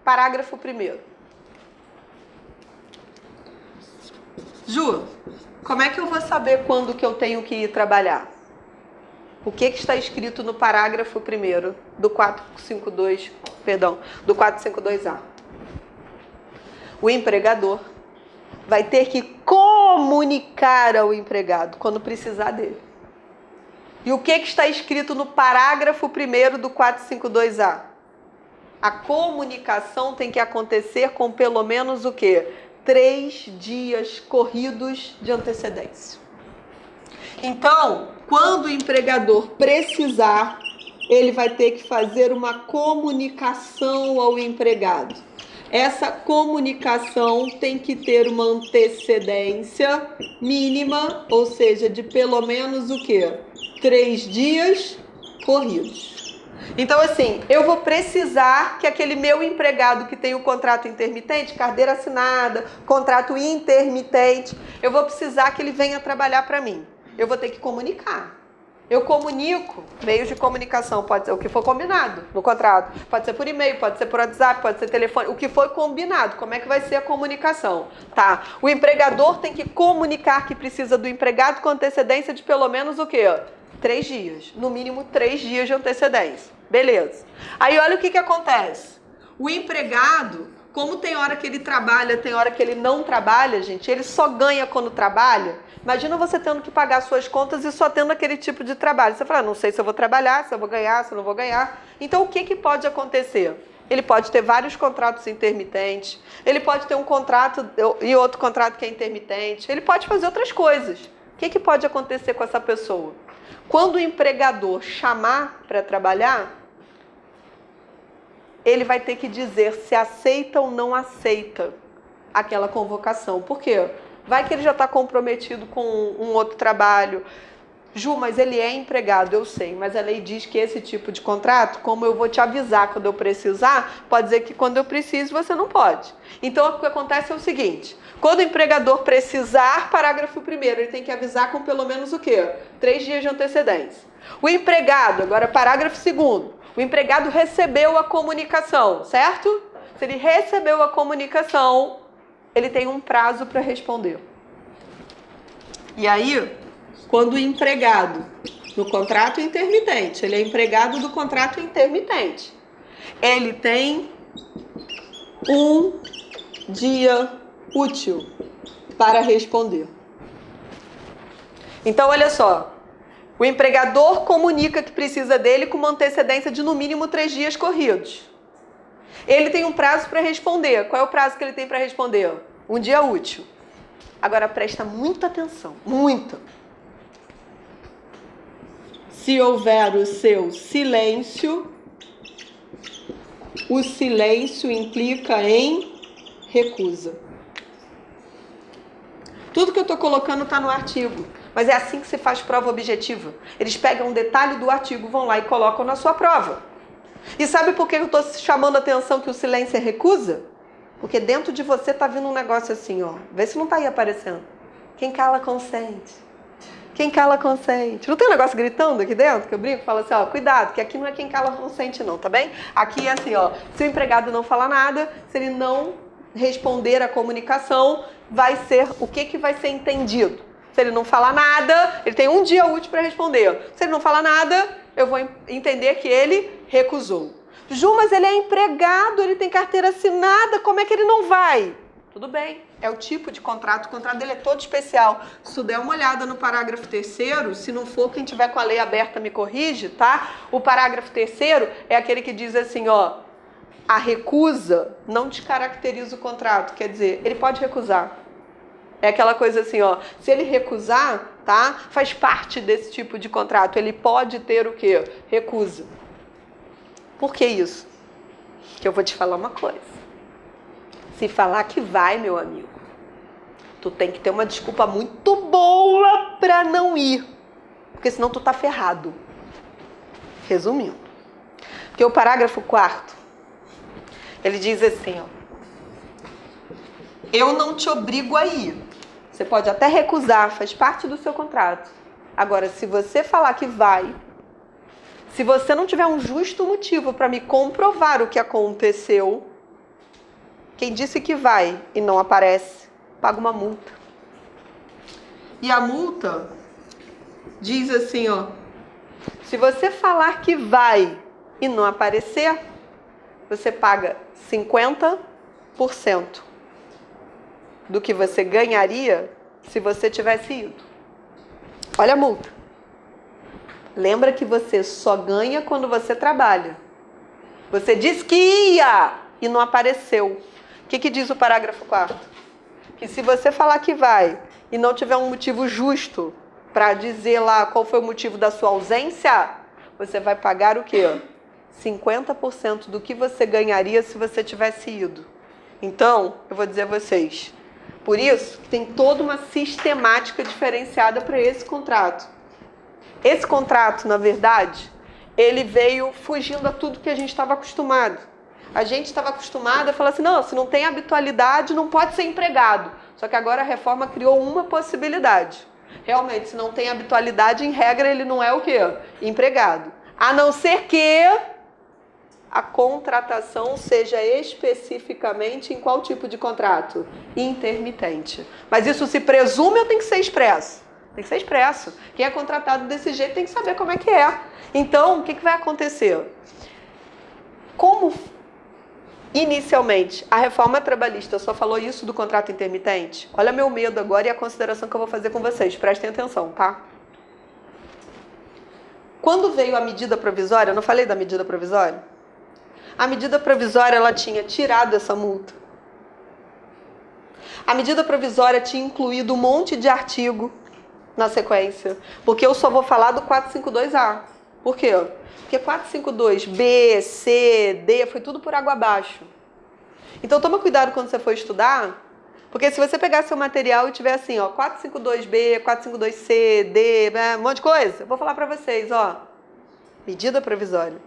parágrafo 1º. Ju, como é que eu vou saber quando que eu tenho que ir trabalhar? O que está escrito no parágrafo 1º do 452A? O empregador vai ter que comunicar ao empregado quando precisar dele. E o que está escrito no parágrafo 1º do 452A? A comunicação tem que acontecer com pelo menos o quê? 3 dias corridos de antecedência. Então, quando o empregador precisar, ele vai ter que fazer uma comunicação ao empregado. Essa comunicação tem que ter uma antecedência mínima, ou seja, de pelo menos o quê? 3 dias corridos. Então, assim, eu vou precisar que aquele meu empregado que tem o contrato intermitente, carteira assinada, contrato intermitente, eu vou precisar que ele venha trabalhar para mim. Eu vou ter que comunicar. Eu comunico, meios de comunicação, pode ser o que for combinado no contrato. Pode ser por e-mail, pode ser por WhatsApp, pode ser telefone, o que foi combinado. Como é que vai ser a comunicação? Tá. O empregador tem que comunicar que precisa do empregado com antecedência de pelo menos o quê? 3 dias. No mínimo 3 dias de antecedência. Beleza. Aí olha o que acontece. O empregado, como tem hora que ele trabalha, tem hora que ele não trabalha, gente, ele só ganha quando trabalha. Imagina você tendo que pagar suas contas e só tendo aquele tipo de trabalho. Você fala, não sei se eu vou trabalhar, se eu vou ganhar, se eu não vou ganhar. Então, o que pode acontecer? Ele pode ter vários contratos intermitentes, ele pode ter um contrato e outro contrato que é intermitente, ele pode fazer outras coisas. O que pode acontecer com essa pessoa? Quando o empregador chamar para trabalhar, ele vai ter que dizer se aceita ou não aceita aquela convocação. Por quê? Vai que ele já está comprometido com um outro trabalho. Ju, mas ele é empregado, eu sei, mas a lei diz que esse tipo de contrato, como eu vou te avisar quando eu precisar, pode dizer que quando eu preciso você não pode. Então, o que acontece é o seguinte, quando o empregador precisar, parágrafo 1º, ele tem que avisar com pelo menos o quê? 3 dias de antecedência. O empregado, agora parágrafo 2º, o empregado recebeu a comunicação, certo? Se ele recebeu a comunicação, ele tem um prazo para responder. E aí, quando o empregado, no contrato intermitente, ele é empregado do contrato intermitente, ele tem 1 dia útil para responder. Então, olha só, o empregador comunica que precisa dele com uma antecedência de no mínimo 3 dias corridos. Ele tem um prazo para responder. Qual é o prazo que ele tem para responder? 1 dia útil. Agora, presta muita atenção, muita. Se houver o seu silêncio, o silêncio implica em recusa. Tudo que eu estou colocando está no artigo, mas é assim que se faz prova objetiva. Eles pegam um detalhe do artigo, vão lá e colocam na sua prova. E sabe por que eu estou chamando a atenção que o silêncio é recusa? Porque dentro de você está vindo um negócio assim, ó. Vê se não está aí aparecendo. Quem cala consente. Quem cala consente. Não tem um negócio gritando aqui dentro que eu brinco? Falo assim, ó, cuidado, que aqui não é quem cala consente não, tá bem? Aqui é assim, ó, se o empregado não falar nada, se ele não responder à comunicação, vai ser, o que vai ser entendido? Se ele não falar nada, ele tem um dia útil para responder. Se ele não falar nada, eu vou entender que ele recusou. Ju, mas ele é empregado, ele tem carteira assinada, como é que ele não vai? Tudo bem, é o tipo de contrato, o contrato dele é todo especial. Se tu der uma olhada no parágrafo 3º, se não for, quem tiver com a lei aberta me corrige, tá? O parágrafo 3º é aquele que diz assim, ó, a recusa não descaracteriza o contrato, quer dizer, ele pode recusar. É aquela coisa assim, ó, se ele recusar, tá? Faz parte desse tipo de contrato, ele pode ter o quê? Recusa. Por que isso? Que eu vou te falar uma coisa. Se falar que vai, meu amigo, tu tem que ter uma desculpa muito boa pra não ir, porque senão tu tá ferrado. Resumindo, porque o parágrafo 4º, ele diz assim, ó, eu não te obrigo a ir. Você pode até recusar, faz parte do seu contrato. Agora, se você falar que vai, se você não tiver um justo motivo para me comprovar o que aconteceu, quem disse que vai e não aparece, paga uma multa. E a multa diz assim, ó, se você falar que vai e não aparecer, você paga 50% do que você ganharia se você tivesse ido. Olha a multa. Lembra que você só ganha quando você trabalha. Você disse que ia e não apareceu. O que diz o parágrafo 4º? Que se você falar que vai e não tiver um motivo justo para dizer lá qual foi o motivo da sua ausência, você vai pagar o quê? 50% do que você ganharia se você tivesse ido. Então, eu vou dizer a vocês, por isso que tem toda uma sistemática diferenciada para esse contrato. Esse contrato, na verdade, ele veio fugindo a tudo que a gente estava acostumado. A gente estava acostumado a falar assim, não, se não tem habitualidade, não pode ser empregado. Só que agora a reforma criou uma possibilidade. Realmente, se não tem habitualidade, em regra, ele não é o quê? Empregado. A não ser que a contratação seja especificamente em qual tipo de contrato? Intermitente. Mas isso se presume ou tem que ser expresso? Tem que ser expresso. Quem é contratado desse jeito tem que saber como é que é. Então, o que vai acontecer? Como inicialmente a reforma trabalhista só falou isso do contrato intermitente, olha meu medo agora e a consideração que eu vou fazer com vocês. Prestem atenção, tá? Quando veio a medida provisória, eu não falei da medida provisória? A medida provisória, ela tinha tirado essa multa. A medida provisória tinha incluído um monte de artigo na sequência, porque eu só vou falar do 452A. Por quê? Porque 452B, C, D, foi tudo por água abaixo. Então toma cuidado quando você for estudar, porque se você pegar seu material e tiver assim, ó, 452B, 452C, D, um monte de coisa, eu vou falar pra vocês, ó, medida provisória.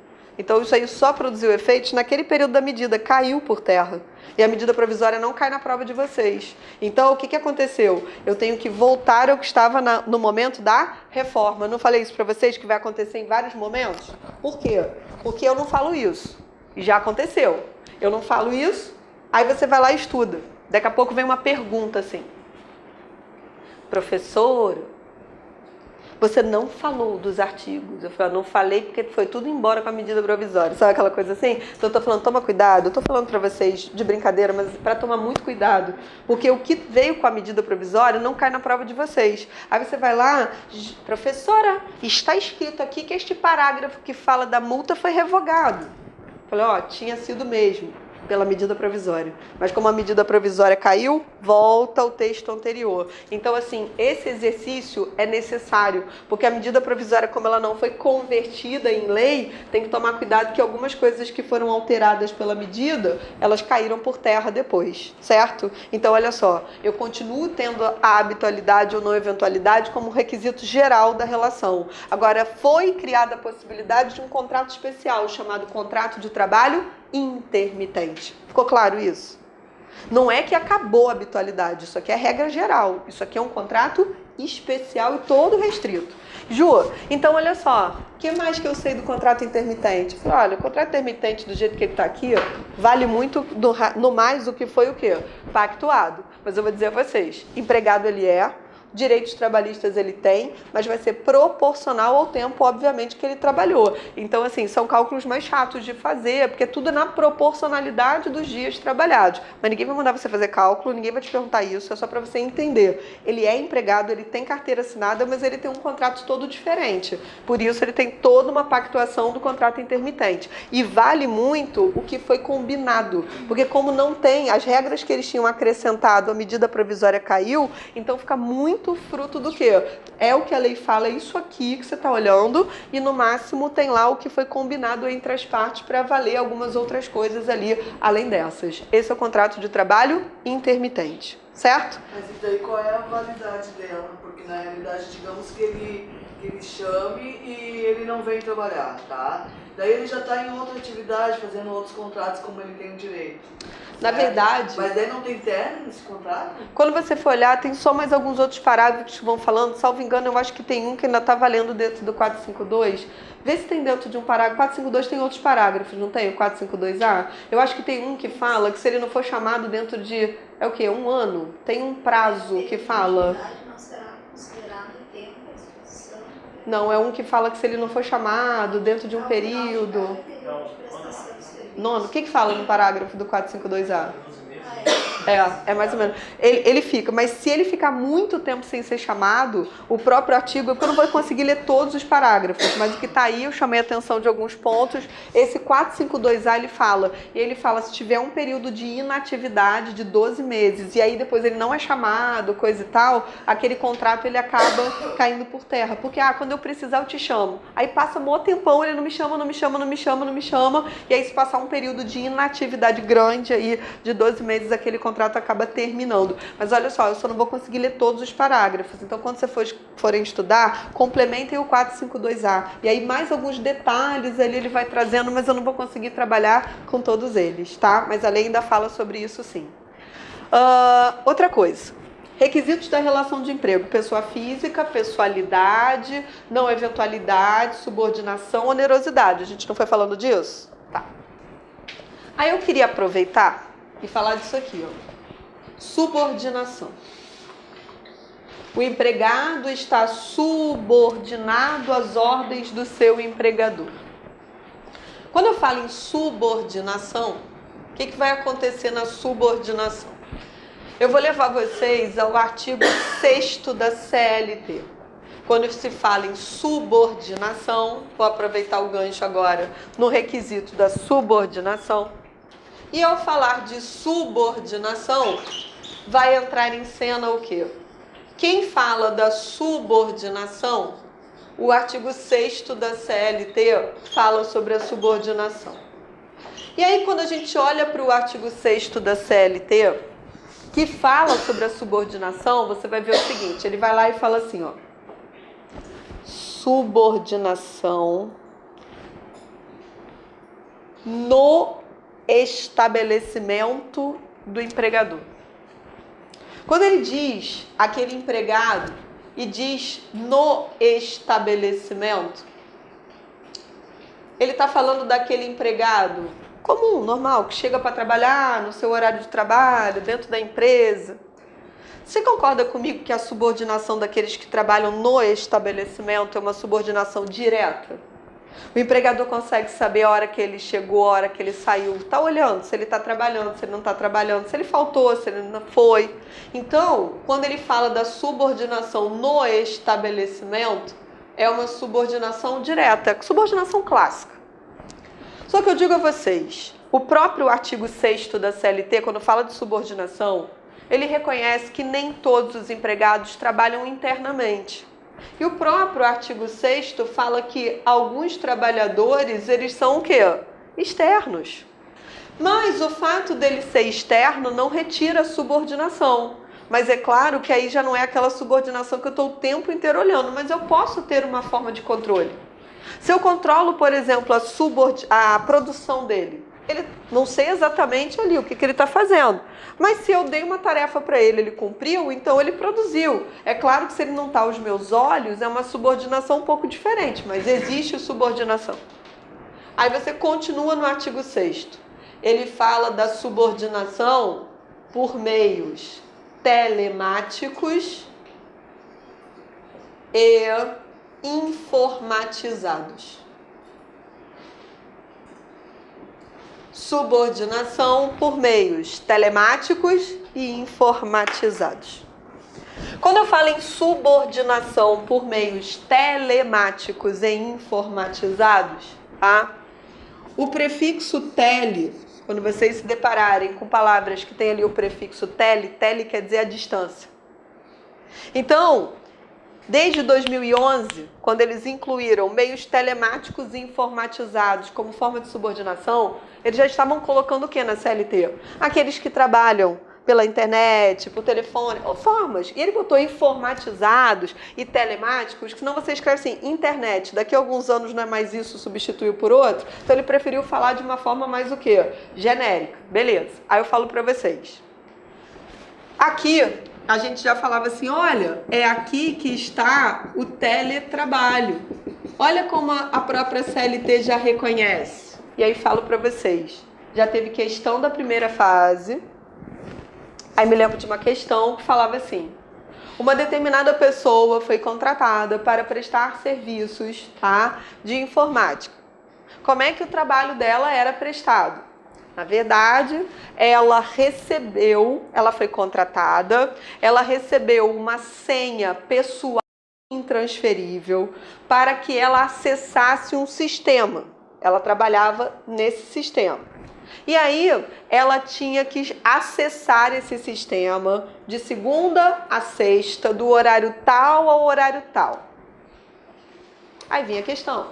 Então isso aí só produziu efeitos naquele período da medida, caiu por terra. E a medida provisória não cai na prova de vocês. Então o que aconteceu? Eu tenho que voltar ao que estava no momento da reforma. Eu não falei isso para vocês que vai acontecer em vários momentos? Por quê? Porque eu não falo isso. E já aconteceu. Eu não falo isso, aí você vai lá e estuda. Daqui a pouco vem uma pergunta assim. Professor, você não falou dos artigos. Eu falei, não falei porque foi tudo embora com a medida provisória. Sabe aquela coisa assim? Então eu tô falando, toma cuidado. Eu tô falando pra vocês de brincadeira, mas para tomar muito cuidado. Porque o que veio com a medida provisória não cai na prova de vocês. Aí você vai lá, professora, está escrito aqui que este parágrafo que fala da multa foi revogado. Eu falei, ó, tinha sido mesmo. pela medida provisória. Mas como a medida provisória caiu, volta ao texto anterior. Então, assim, esse exercício é necessário, porque a medida provisória, como ela não foi convertida em lei, tem que tomar cuidado que algumas coisas que foram alteradas pela medida, elas caíram por terra depois, certo? Então, olha só, eu continuo tendo a habitualidade ou não eventualidade como requisito geral da relação. Agora, foi criada a possibilidade de um contrato especial, chamado contrato de trabalho intermitente. Ficou claro isso? Não é que acabou a habitualidade, isso aqui é regra geral. Isso aqui é um contrato especial e todo restrito. Ju, então olha só, o que mais que eu sei do contrato intermitente? Eu falei, olha, o contrato intermitente do jeito que ele está aqui, vale muito no mais do que foi o quê? Pactuado. Mas eu vou dizer a vocês, empregado ele é, direitos trabalhistas ele tem, mas vai ser proporcional ao tempo, obviamente, que ele trabalhou. Então, assim, são cálculos mais chatos de fazer, porque tudo é na proporcionalidade dos dias trabalhados. Mas ninguém vai mandar você fazer cálculo, ninguém vai te perguntar isso, é só para você entender. Ele é empregado, ele tem carteira assinada, mas ele tem um contrato todo diferente. Por isso, ele tem toda uma pactuação do contrato intermitente. E vale muito o que foi combinado, porque como não tem, as regras que eles tinham acrescentado, a medida provisória caiu, então fica muito fruto do quê? É o que a lei fala, é isso aqui que você está olhando, e no máximo tem lá o que foi combinado entre as partes para valer algumas outras coisas ali, além dessas. Esse é o contrato de trabalho intermitente, certo? Mas e daí qual é a validade dela? Porque na realidade, digamos que ele chame e ele não vem trabalhar, tá? Daí ele já está em outra atividade, fazendo outros contratos como ele tem o direito. Na verdade... Mas daí não tem término nesse contrato? Quando você for olhar, tem só mais alguns outros parágrafos que vão falando. Salvo engano, eu acho que tem um que ainda está valendo dentro do 452. Vê se tem dentro de um parágrafo. 452 tem outros parágrafos, não tem? O 452A? Eu acho que tem um que fala que se ele não for chamado dentro de... É o quê? Um ano? Tem um prazo que fala... Não será considerado tempo de exposição? Não, é um que fala que se ele não for chamado dentro de um período... Nono, o que fala no parágrafo do 452A? É mais ou menos. Ele fica, mas se ele ficar muito tempo sem ser chamado, o próprio artigo, porque eu não vou conseguir ler todos os parágrafos, mas o que está aí, eu chamei a atenção de alguns pontos. Esse 452A, ele fala se tiver um período de inatividade de 12 meses, e aí depois ele não é chamado, coisa e tal, aquele contrato ele acaba caindo por terra. Porque, quando eu precisar eu te chamo. Aí passa um tempão, ele não me chama, e aí se passar um período de inatividade grande aí, de 12 meses, aquele contrato acaba terminando. Mas olha só, eu só não vou conseguir ler todos os parágrafos. Então, quando vocês forem estudar, complementem o 452A. E aí, mais alguns detalhes ali ele vai trazendo, mas eu não vou conseguir trabalhar com todos eles, tá? Mas a lei ainda fala sobre isso, sim. Outra coisa. Requisitos da relação de emprego. Pessoa física, pessoalidade, não eventualidade, subordinação, onerosidade. A gente não foi falando disso? Tá. Aí eu queria aproveitar e falar disso aqui, ó. Subordinação. O empregado está subordinado às ordens do seu empregador. Quando eu falo em subordinação, o que vai acontecer na subordinação? Eu vou levar vocês ao artigo 6º da CLT. Quando se fala em subordinação, vou aproveitar o gancho agora no requisito da subordinação. E ao falar de subordinação, vai entrar em cena o quê? Quem fala da subordinação, o artigo 6º da CLT fala sobre a subordinação. E aí, quando a gente olha para o artigo 6º da CLT, que fala sobre a subordinação, você vai ver o seguinte, ele vai lá e fala assim, ó. Subordinação no estabelecimento do empregador. Quando ele diz aquele empregado e diz no estabelecimento, ele está falando daquele empregado comum, normal, que chega para trabalhar no seu horário de trabalho, dentro da empresa. Você concorda comigo que a subordinação daqueles que trabalham no estabelecimento é uma subordinação direta? O empregador consegue saber a hora que ele chegou, a hora que ele saiu, está olhando se ele está trabalhando, se ele não está trabalhando, se ele faltou, se ele não foi. Então, quando ele fala da subordinação no estabelecimento, é uma subordinação direta, subordinação clássica. Só que eu digo a vocês, o próprio artigo 6º da CLT, quando fala de subordinação, ele reconhece que nem todos os empregados trabalham internamente. E o próprio artigo 6º fala que alguns trabalhadores, eles são o quê? Externos. Mas o fato dele ser externo não retira a subordinação. Mas é claro que aí já não é aquela subordinação que eu estou o tempo inteiro olhando, mas eu posso ter uma forma de controle. Se eu controlo, por exemplo, a produção dele, ele não sei exatamente ali o que ele está fazendo. Mas se eu dei uma tarefa para ele, ele cumpriu, então ele produziu. É claro que se ele não está aos meus olhos, é uma subordinação um pouco diferente, mas existe subordinação. Aí você continua no artigo 6º. Ele fala da subordinação por meios telemáticos e informatizados. Subordinação por meios telemáticos e informatizados. Quando eu falo em subordinação por meios telemáticos e informatizados, tá? O prefixo tele, quando vocês se depararem com palavras que tem ali o prefixo tele, tele quer dizer a distância. Então, desde 2011, quando eles incluíram meios telemáticos e informatizados como forma de subordinação, eles já estavam colocando o que na CLT? Aqueles que trabalham pela internet, por telefone, ou formas. E ele botou informatizados e telemáticos, que senão você escreve assim, internet. Daqui a alguns anos não é mais isso, substituiu por outro. Então ele preferiu falar de uma forma mais o quê? Genérica. Beleza. Aí eu falo para vocês. Aqui, a gente já falava assim, olha, é aqui que está o teletrabalho. Olha como a própria CLT já reconhece. E aí falo para vocês. Já teve questão da primeira fase. Aí me lembro de uma questão que falava assim, uma determinada pessoa foi contratada para prestar serviços, tá, de informática. Como é que o trabalho dela era prestado? Na verdade, ela foi contratada, ela recebeu uma senha pessoal intransferível para que ela acessasse um sistema. Ela trabalhava nesse sistema. E aí, ela tinha que acessar esse sistema de segunda a sexta, do horário tal ao horário tal. Aí vinha a questão.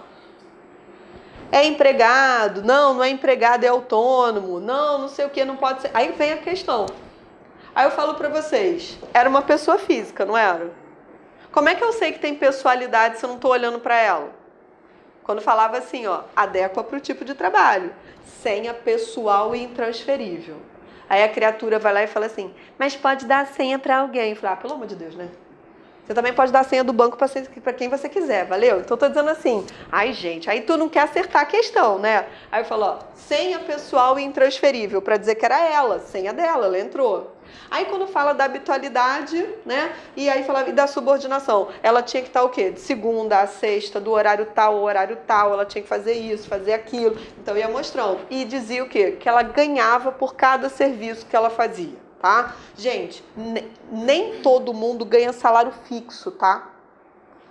É empregado? Não, não é empregado, é autônomo. Não, não sei o que, não pode ser. Aí vem a questão. Aí eu falo pra vocês, era uma pessoa física, não era? Como é que eu sei que tem pessoalidade se eu não tô olhando pra ela? Quando falava assim, ó, adequa para o tipo de trabalho. Senha pessoal e intransferível. Aí a criatura vai lá e fala assim, mas pode dar a senha para alguém. Eu falo, pelo amor de Deus, né? Você também pode dar a senha do banco para quem você quiser, valeu? Então eu tô dizendo assim, ai gente, aí tu não quer acertar a questão, né? Aí eu falo, ó, senha pessoal e intransferível, para dizer que era ela, senha dela, ela entrou. Aí quando fala da habitualidade, né? E aí fala da subordinação, ela tinha que estar o quê? De segunda a sexta, do horário tal ao horário tal, ela tinha que fazer isso, fazer aquilo. Então ia mostrando. E dizia o quê? Que ela ganhava por cada serviço que ela fazia. Tá? Gente, nem todo mundo ganha salário fixo, tá?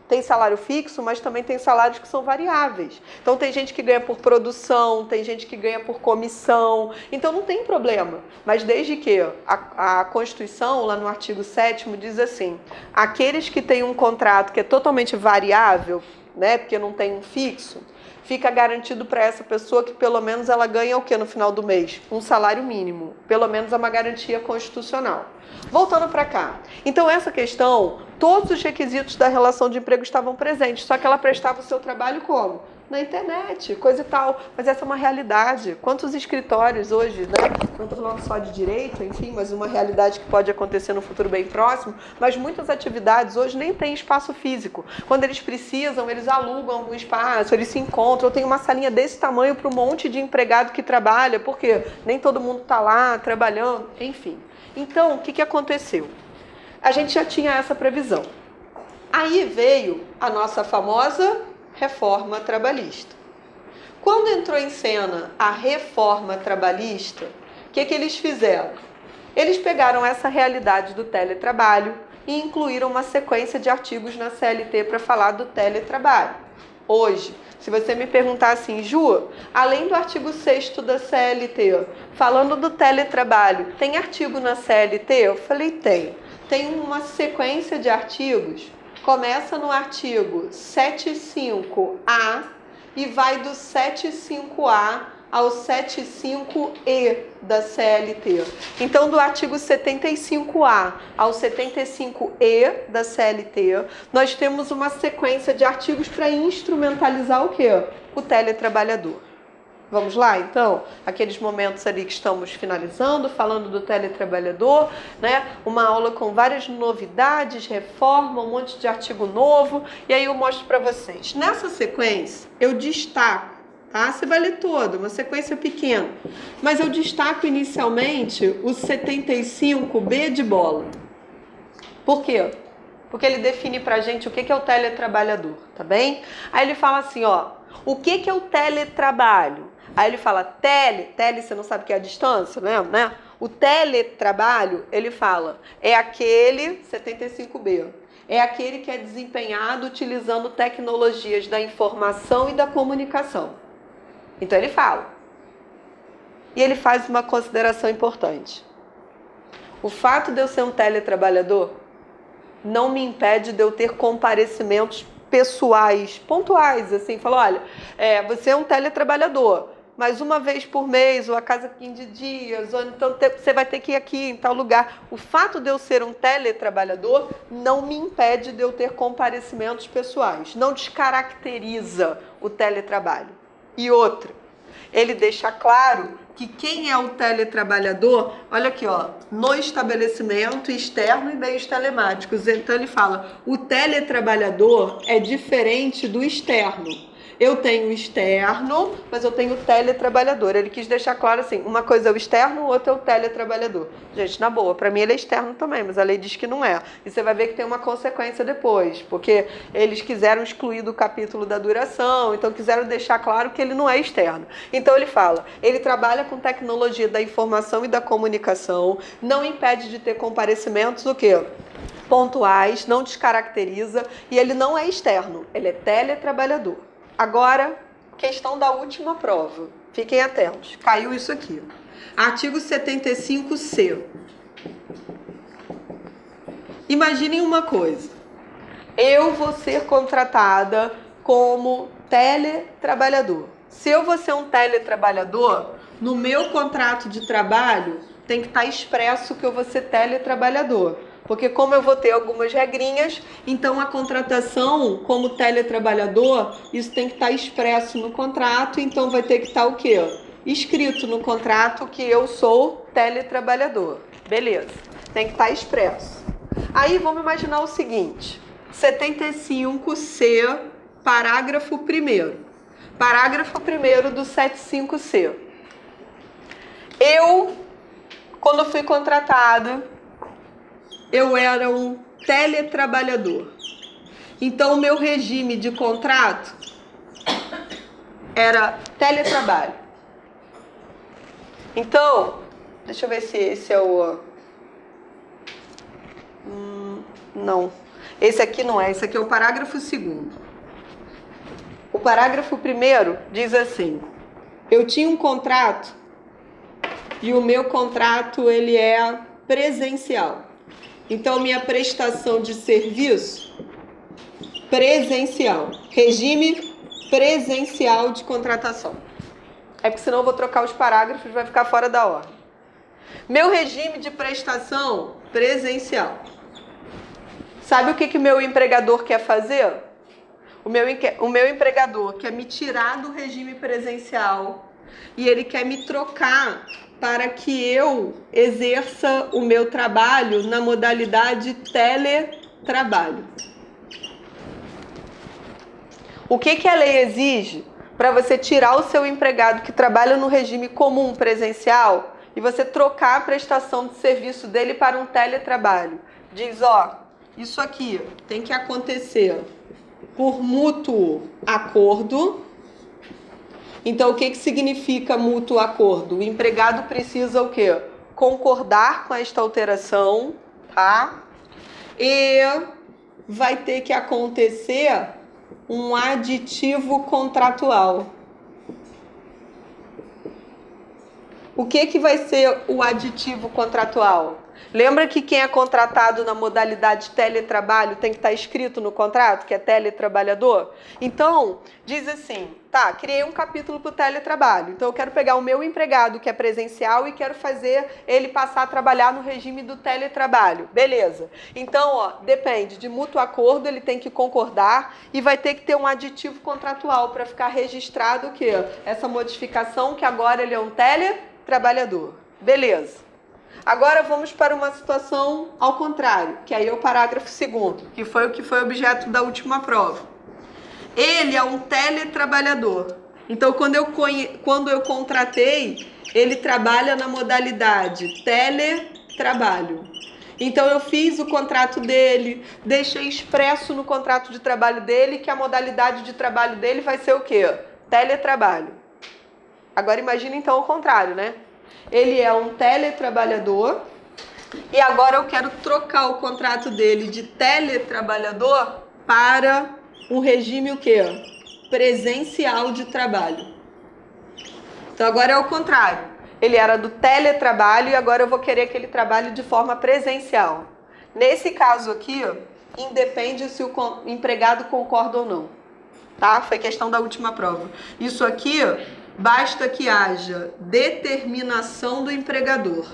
Tem salário fixo, mas também tem salários que são variáveis. Então tem gente que ganha por produção, tem gente que ganha por comissão. Então não tem problema. Mas desde que a Constituição, lá no artigo 7º, diz assim, aqueles que têm um contrato que é totalmente variável, né, porque não tem um fixo, fica garantido para essa pessoa que pelo menos ela ganha o que no final do mês? Um salário mínimo. Pelo menos é uma garantia constitucional. Voltando para cá. Então essa questão, todos os requisitos da relação de emprego estavam presentes, só que ela prestava o seu trabalho como? Na internet, coisa e tal. Mas essa é uma realidade. Quantos escritórios hoje, né? Não estou falando só de direito, enfim, mas uma realidade que pode acontecer no futuro bem próximo. Mas muitas atividades hoje nem têm espaço físico. Quando eles precisam, eles alugam algum espaço, eles se encontram. Tem uma salinha desse tamanho para um monte de empregado que trabalha, porque nem todo mundo está lá trabalhando, enfim. Então, o que aconteceu? A gente já tinha essa previsão. Aí veio a nossa famosa reforma trabalhista. Quando entrou em cena a reforma trabalhista, o que eles fizeram? Eles pegaram essa realidade do teletrabalho e incluíram uma sequência de artigos na CLT para falar do teletrabalho. Hoje, Se você me perguntar assim, Ju, além do artigo 6º da CLT, falando do teletrabalho, tem artigo na CLT? Eu falei, tem. Tem uma sequência de artigos, começa no artigo 75A e vai do 75A ao 75E da CLT. Então, do artigo 75A ao 75E da CLT, nós temos uma sequência de artigos para instrumentalizar o quê? O teletrabalhador. Vamos lá, então? Aqueles momentos ali que estamos finalizando, falando do teletrabalhador, né? Uma aula com várias novidades, reforma, um monte de artigo novo, e aí eu mostro para vocês. Nessa sequência, eu destaco, tá? Você vai ler todo, uma sequência pequena. Mas eu destaco inicialmente o 75B de bola. Por quê? Porque ele define pra gente o que é o teletrabalhador, tá bem? Aí ele fala assim, ó, o que é o teletrabalho? Aí ele fala, tele, você não sabe o que é a distância, né? O teletrabalho, ele fala, é aquele, 75B, é aquele que é desempenhado utilizando tecnologias da informação e da comunicação. Então ele fala. E ele faz uma consideração importante. O fato de eu ser um teletrabalhador não me impede de eu ter comparecimentos pessoais, pontuais, assim, fala, olha, você é um teletrabalhador, mas uma vez por mês, ou a cada 15 dias, ou então você vai ter que ir aqui em tal lugar. O fato de eu ser um teletrabalhador não me impede de eu ter comparecimentos pessoais, não descaracteriza o teletrabalho. E outra, ele deixa claro que quem é o teletrabalhador, olha aqui, ó, no estabelecimento externo e meios telemáticos. Então ele fala, o teletrabalhador é diferente do externo. Eu tenho externo, mas eu tenho teletrabalhador. Ele quis deixar claro assim, uma coisa é o externo, outra é o teletrabalhador. Gente, na boa, para mim ele é externo também, mas a lei diz que não é. E você vai ver que tem uma consequência depois, porque eles quiseram excluir do capítulo da duração, então quiseram deixar claro que ele não é externo. Então ele fala, ele trabalha com tecnologia da informação e da comunicação, não impede de ter comparecimentos, o quê? Pontuais, não descaracteriza, e ele não é externo, ele é teletrabalhador. Agora, questão da última prova. Fiquem atentos. Caiu isso aqui. Artigo 75C. Imaginem uma coisa. Eu vou ser contratada como teletrabalhador. Se eu vou ser um teletrabalhador, no meu contrato de trabalho tem que estar expresso que eu vou ser teletrabalhador. Porque como eu vou ter algumas regrinhas, então a contratação como teletrabalhador, isso tem que estar expresso no contrato, então vai ter que estar o quê? Escrito no contrato que eu sou teletrabalhador. Beleza, tem que estar expresso. Aí vamos imaginar o seguinte, 75C, parágrafo 1º. Parágrafo 1º do 75C. Eu, quando fui contratada, eu era um teletrabalhador. Então, o meu regime de contrato era teletrabalho. Então, deixa eu ver se esse é o... não. Esse aqui não é. Esse aqui é o parágrafo 2º. O parágrafo 1º diz assim, eu tinha um contrato e o meu contrato ele é presencial. Então, minha prestação de serviço presencial, regime presencial de contratação. É porque senão eu vou trocar os parágrafos, vai ficar fora da ordem. Meu regime de prestação presencial. Sabe o que meu empregador quer fazer? O meu empregador quer me tirar do regime presencial e ele quer me trocar para que eu exerça o meu trabalho na modalidade teletrabalho. O que a lei exige para você tirar o seu empregado que trabalha no regime comum presencial e você trocar a prestação de serviço dele para um teletrabalho? Diz, ó, isso aqui tem que acontecer por mútuo acordo. Então, o que significa mútuo acordo? O empregado precisa o quê? Concordar com esta alteração, tá? E vai ter que acontecer um aditivo contratual. O que vai ser o aditivo contratual? Lembra que quem é contratado na modalidade teletrabalho tem que estar escrito no contrato, que é teletrabalhador? Então, diz assim, tá, criei um capítulo para o teletrabalho. Então, eu quero pegar o meu empregado, que é presencial, e quero fazer ele passar a trabalhar no regime do teletrabalho. Beleza. Então, ó, depende de mútuo acordo, ele tem que concordar e vai ter que ter um aditivo contratual para ficar registrado o quê? Essa modificação que agora ele é um teletrabalhador. Beleza. Agora vamos para uma situação ao contrário, que aí é o parágrafo 2º, que foi o que foi objeto da última prova. Ele é um teletrabalhador. Então, quando eu contratei, ele trabalha na modalidade teletrabalho. Então, eu fiz o contrato dele, deixei expresso no contrato de trabalho dele que a modalidade de trabalho dele vai ser o quê? Teletrabalho. Agora, imagina então o contrário, né? Ele é um teletrabalhador e agora eu quero trocar o contrato dele de teletrabalhador para um regime o quê? Presencial de trabalho. Então agora é o contrário. Ele era do teletrabalho e agora eu vou querer que ele trabalhe de forma presencial. Nesse caso aqui, independe se o empregado concorda ou não. Tá? Foi questão da última prova. Isso aqui... basta que haja determinação do empregador.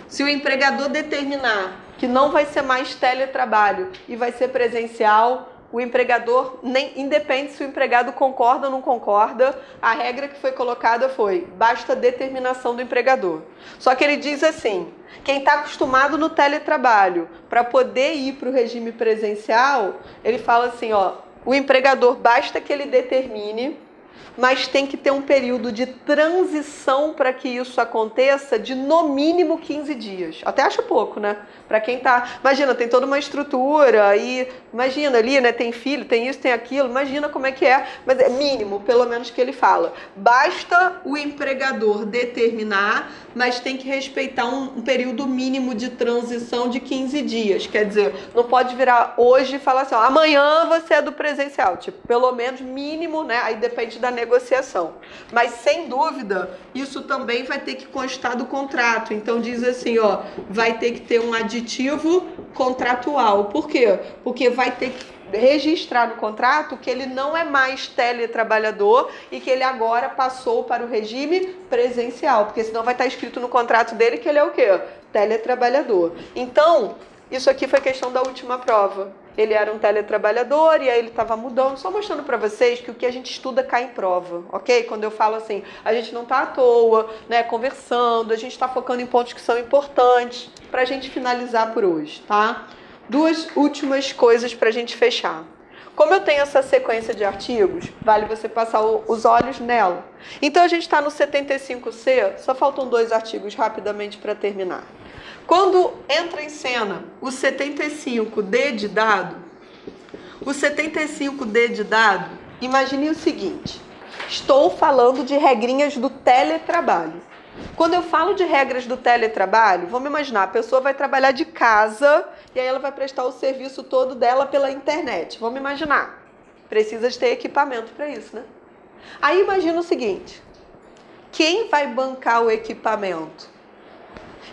Se o empregador determinar que não vai ser mais teletrabalho e vai ser presencial, o empregador, independe se o empregado concorda ou não concorda, a regra que foi colocada foi, basta determinação do empregador. Só que ele diz assim, quem está acostumado no teletrabalho, para poder ir para o regime presencial, ele fala assim, ó, o empregador basta que ele determine, mas tem que ter um período de transição para que isso aconteça de no mínimo 15 dias. Até acho pouco, né? Para quem tá... Imagina, tem toda uma estrutura e... Imagina ali, né? Tem filho, tem isso, tem aquilo. Imagina como é que é. Mas é mínimo, pelo menos que ele fala. Basta o empregador determinar, mas tem que respeitar um período mínimo de transição de 15 dias. Quer dizer, não pode virar hoje e falar assim, ó, amanhã você é do presencial. Tipo, pelo menos mínimo, né? Aí depende da negociação. Mas, sem dúvida, isso também vai ter que constar do contrato. Então, diz assim, ó, vai ter que ter um aditivo contratual. Por quê? Porque vai ter que registrar no contrato que ele não é mais teletrabalhador e que ele agora passou para o regime presencial, porque senão vai estar escrito no contrato dele que ele é o quê? Teletrabalhador. Então, isso aqui foi questão da última prova. Ele era um teletrabalhador e aí ele estava mudando, só mostrando para vocês que o que a gente estuda cai em prova, ok? Quando eu falo assim, a gente não está à toa, né, conversando, a gente está focando em pontos que são importantes para a gente finalizar por hoje, tá? Duas últimas coisas para a gente fechar. Como eu tenho essa sequência de artigos, vale você passar os olhos nela. Então a gente está no 75C, só faltam 2 artigos rapidamente para terminar. Quando entra em cena o 75D de dado, o 75D de dado, imagine o seguinte, estou falando de regrinhas do teletrabalho. Quando eu falo de regras do teletrabalho, vamos imaginar, a pessoa vai trabalhar de casa e aí ela vai prestar o serviço todo dela pela internet. Vamos imaginar, precisa de ter equipamento para isso, né? Aí imagina o seguinte, quem vai bancar o equipamento?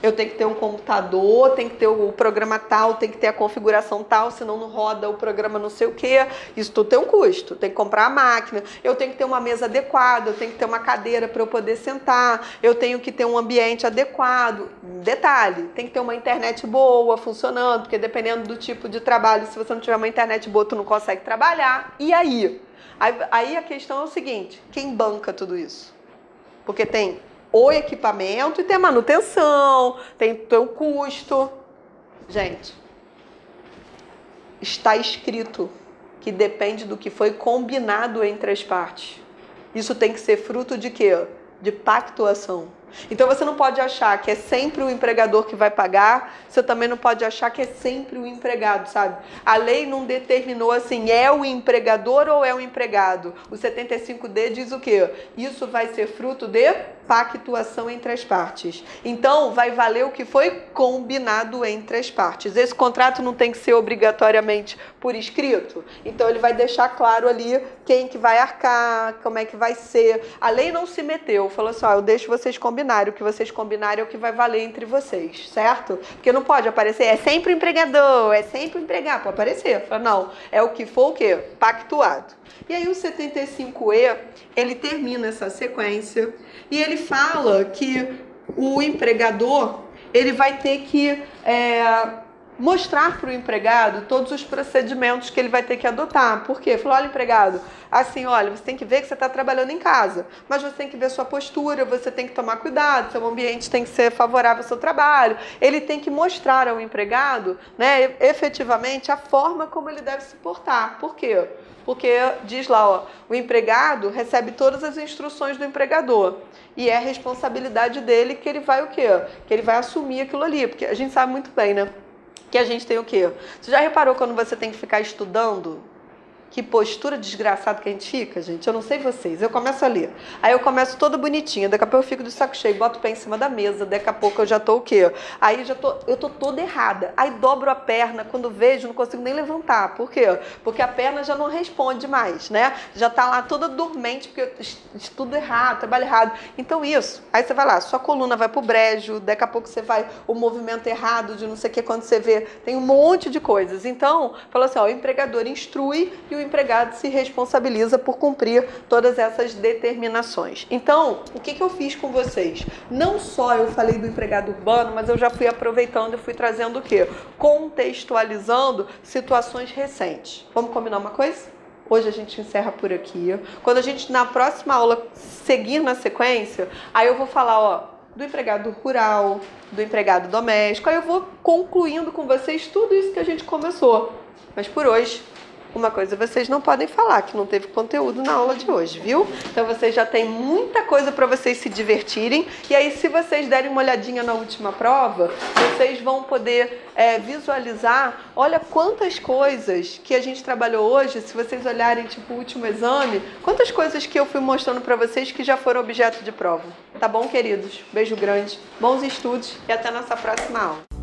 Eu tenho que ter um computador, tem que ter o programa tal, tem que ter a configuração tal, senão não roda o programa não sei o quê. Isso tudo tem um custo, tem que comprar a máquina, eu tenho que ter uma mesa adequada, eu tenho que ter uma cadeira para eu poder sentar, eu tenho que ter um ambiente adequado. Detalhe, tem que ter uma internet boa, funcionando, porque dependendo do tipo de trabalho, se você não tiver uma internet boa, tu não consegue trabalhar. E aí? Aí a questão é o seguinte, quem banca tudo isso? Porque tem o equipamento e tem a manutenção, tem o custo. Gente, está escrito que depende do que foi combinado entre as partes. Isso tem que ser fruto de quê? De pactuação. Então você não pode achar que é sempre o empregador que vai pagar, você também não pode achar que é sempre o empregado, sabe? A lei não determinou assim, é o empregador ou é o empregado. O 75D diz o quê? Isso vai ser fruto de pactuação entre as partes. Então, vai valer o que foi combinado entre as partes. Esse contrato não tem que ser obrigatoriamente por escrito. Então, ele vai deixar claro ali quem que vai arcar, como é que vai ser. A lei não se meteu, falou assim, ó, eu deixo vocês combinarem. O que vocês combinarem é o que vai valer entre vocês, certo? Porque não pode aparecer, é sempre o empregador, é sempre o empregado. Pode aparecer. Fala, não, é o que for o quê? Pactuado. E aí o 75E, ele termina essa sequência e ele fala que o empregador, ele vai ter que mostrar para o empregado todos os procedimentos que ele vai ter que adotar. Por quê? Falou, olha, empregado, assim, olha, você tem que ver que você está trabalhando em casa, mas você tem que ver sua postura, você tem que tomar cuidado, seu ambiente tem que ser favorável ao seu trabalho. Ele tem que mostrar ao empregado, né, efetivamente, a forma como ele deve se portar. Por quê? Porque diz lá, ó, o empregado recebe todas as instruções do empregador e é responsabilidade dele que ele vai o quê? Que ele vai assumir aquilo ali, porque a gente sabe muito bem, né? Que a gente tem o quê? Você já reparou quando você tem que ficar estudando? Que postura desgraçada que a gente fica, gente. Eu não sei vocês. Eu começo a ler. Aí eu começo toda bonitinha. Daqui a pouco eu fico de saco cheio. Boto o pé em cima da mesa. Daqui a pouco eu já tô o quê? Aí eu tô toda errada. Aí dobro a perna. Quando vejo, não consigo nem levantar. Por quê? Porque a perna já não responde mais, né? Já tá lá toda dormente, porque eu estudo errado, trabalho errado. Então isso. Aí você vai lá, sua coluna vai pro brejo. Daqui a pouco você vai o movimento errado de não sei o que. Quando você vê, tem um monte de coisas. Então, falou assim, ó, o empregador instrui e o empregado se responsabiliza por cumprir todas essas determinações. Então, o que eu fiz com vocês? Não só eu falei do empregado urbano, mas eu já fui aproveitando e fui trazendo o quê? Contextualizando situações recentes. Vamos combinar uma coisa? Hoje a gente encerra por aqui. Quando a gente, na próxima aula, seguir na sequência, aí eu vou falar, ó, do empregado rural, do empregado doméstico, aí eu vou concluindo com vocês tudo isso que a gente começou. Mas por hoje, uma coisa vocês não podem falar, que não teve conteúdo na aula de hoje, viu? Então vocês já têm muita coisa para vocês se divertirem. E aí, se vocês derem uma olhadinha na última prova, vocês vão poder visualizar, olha quantas coisas que a gente trabalhou hoje, se vocês olharem tipo o último exame, quantas coisas que eu fui mostrando para vocês que já foram objeto de prova. Tá bom, queridos? Beijo grande, bons estudos e até nossa próxima aula.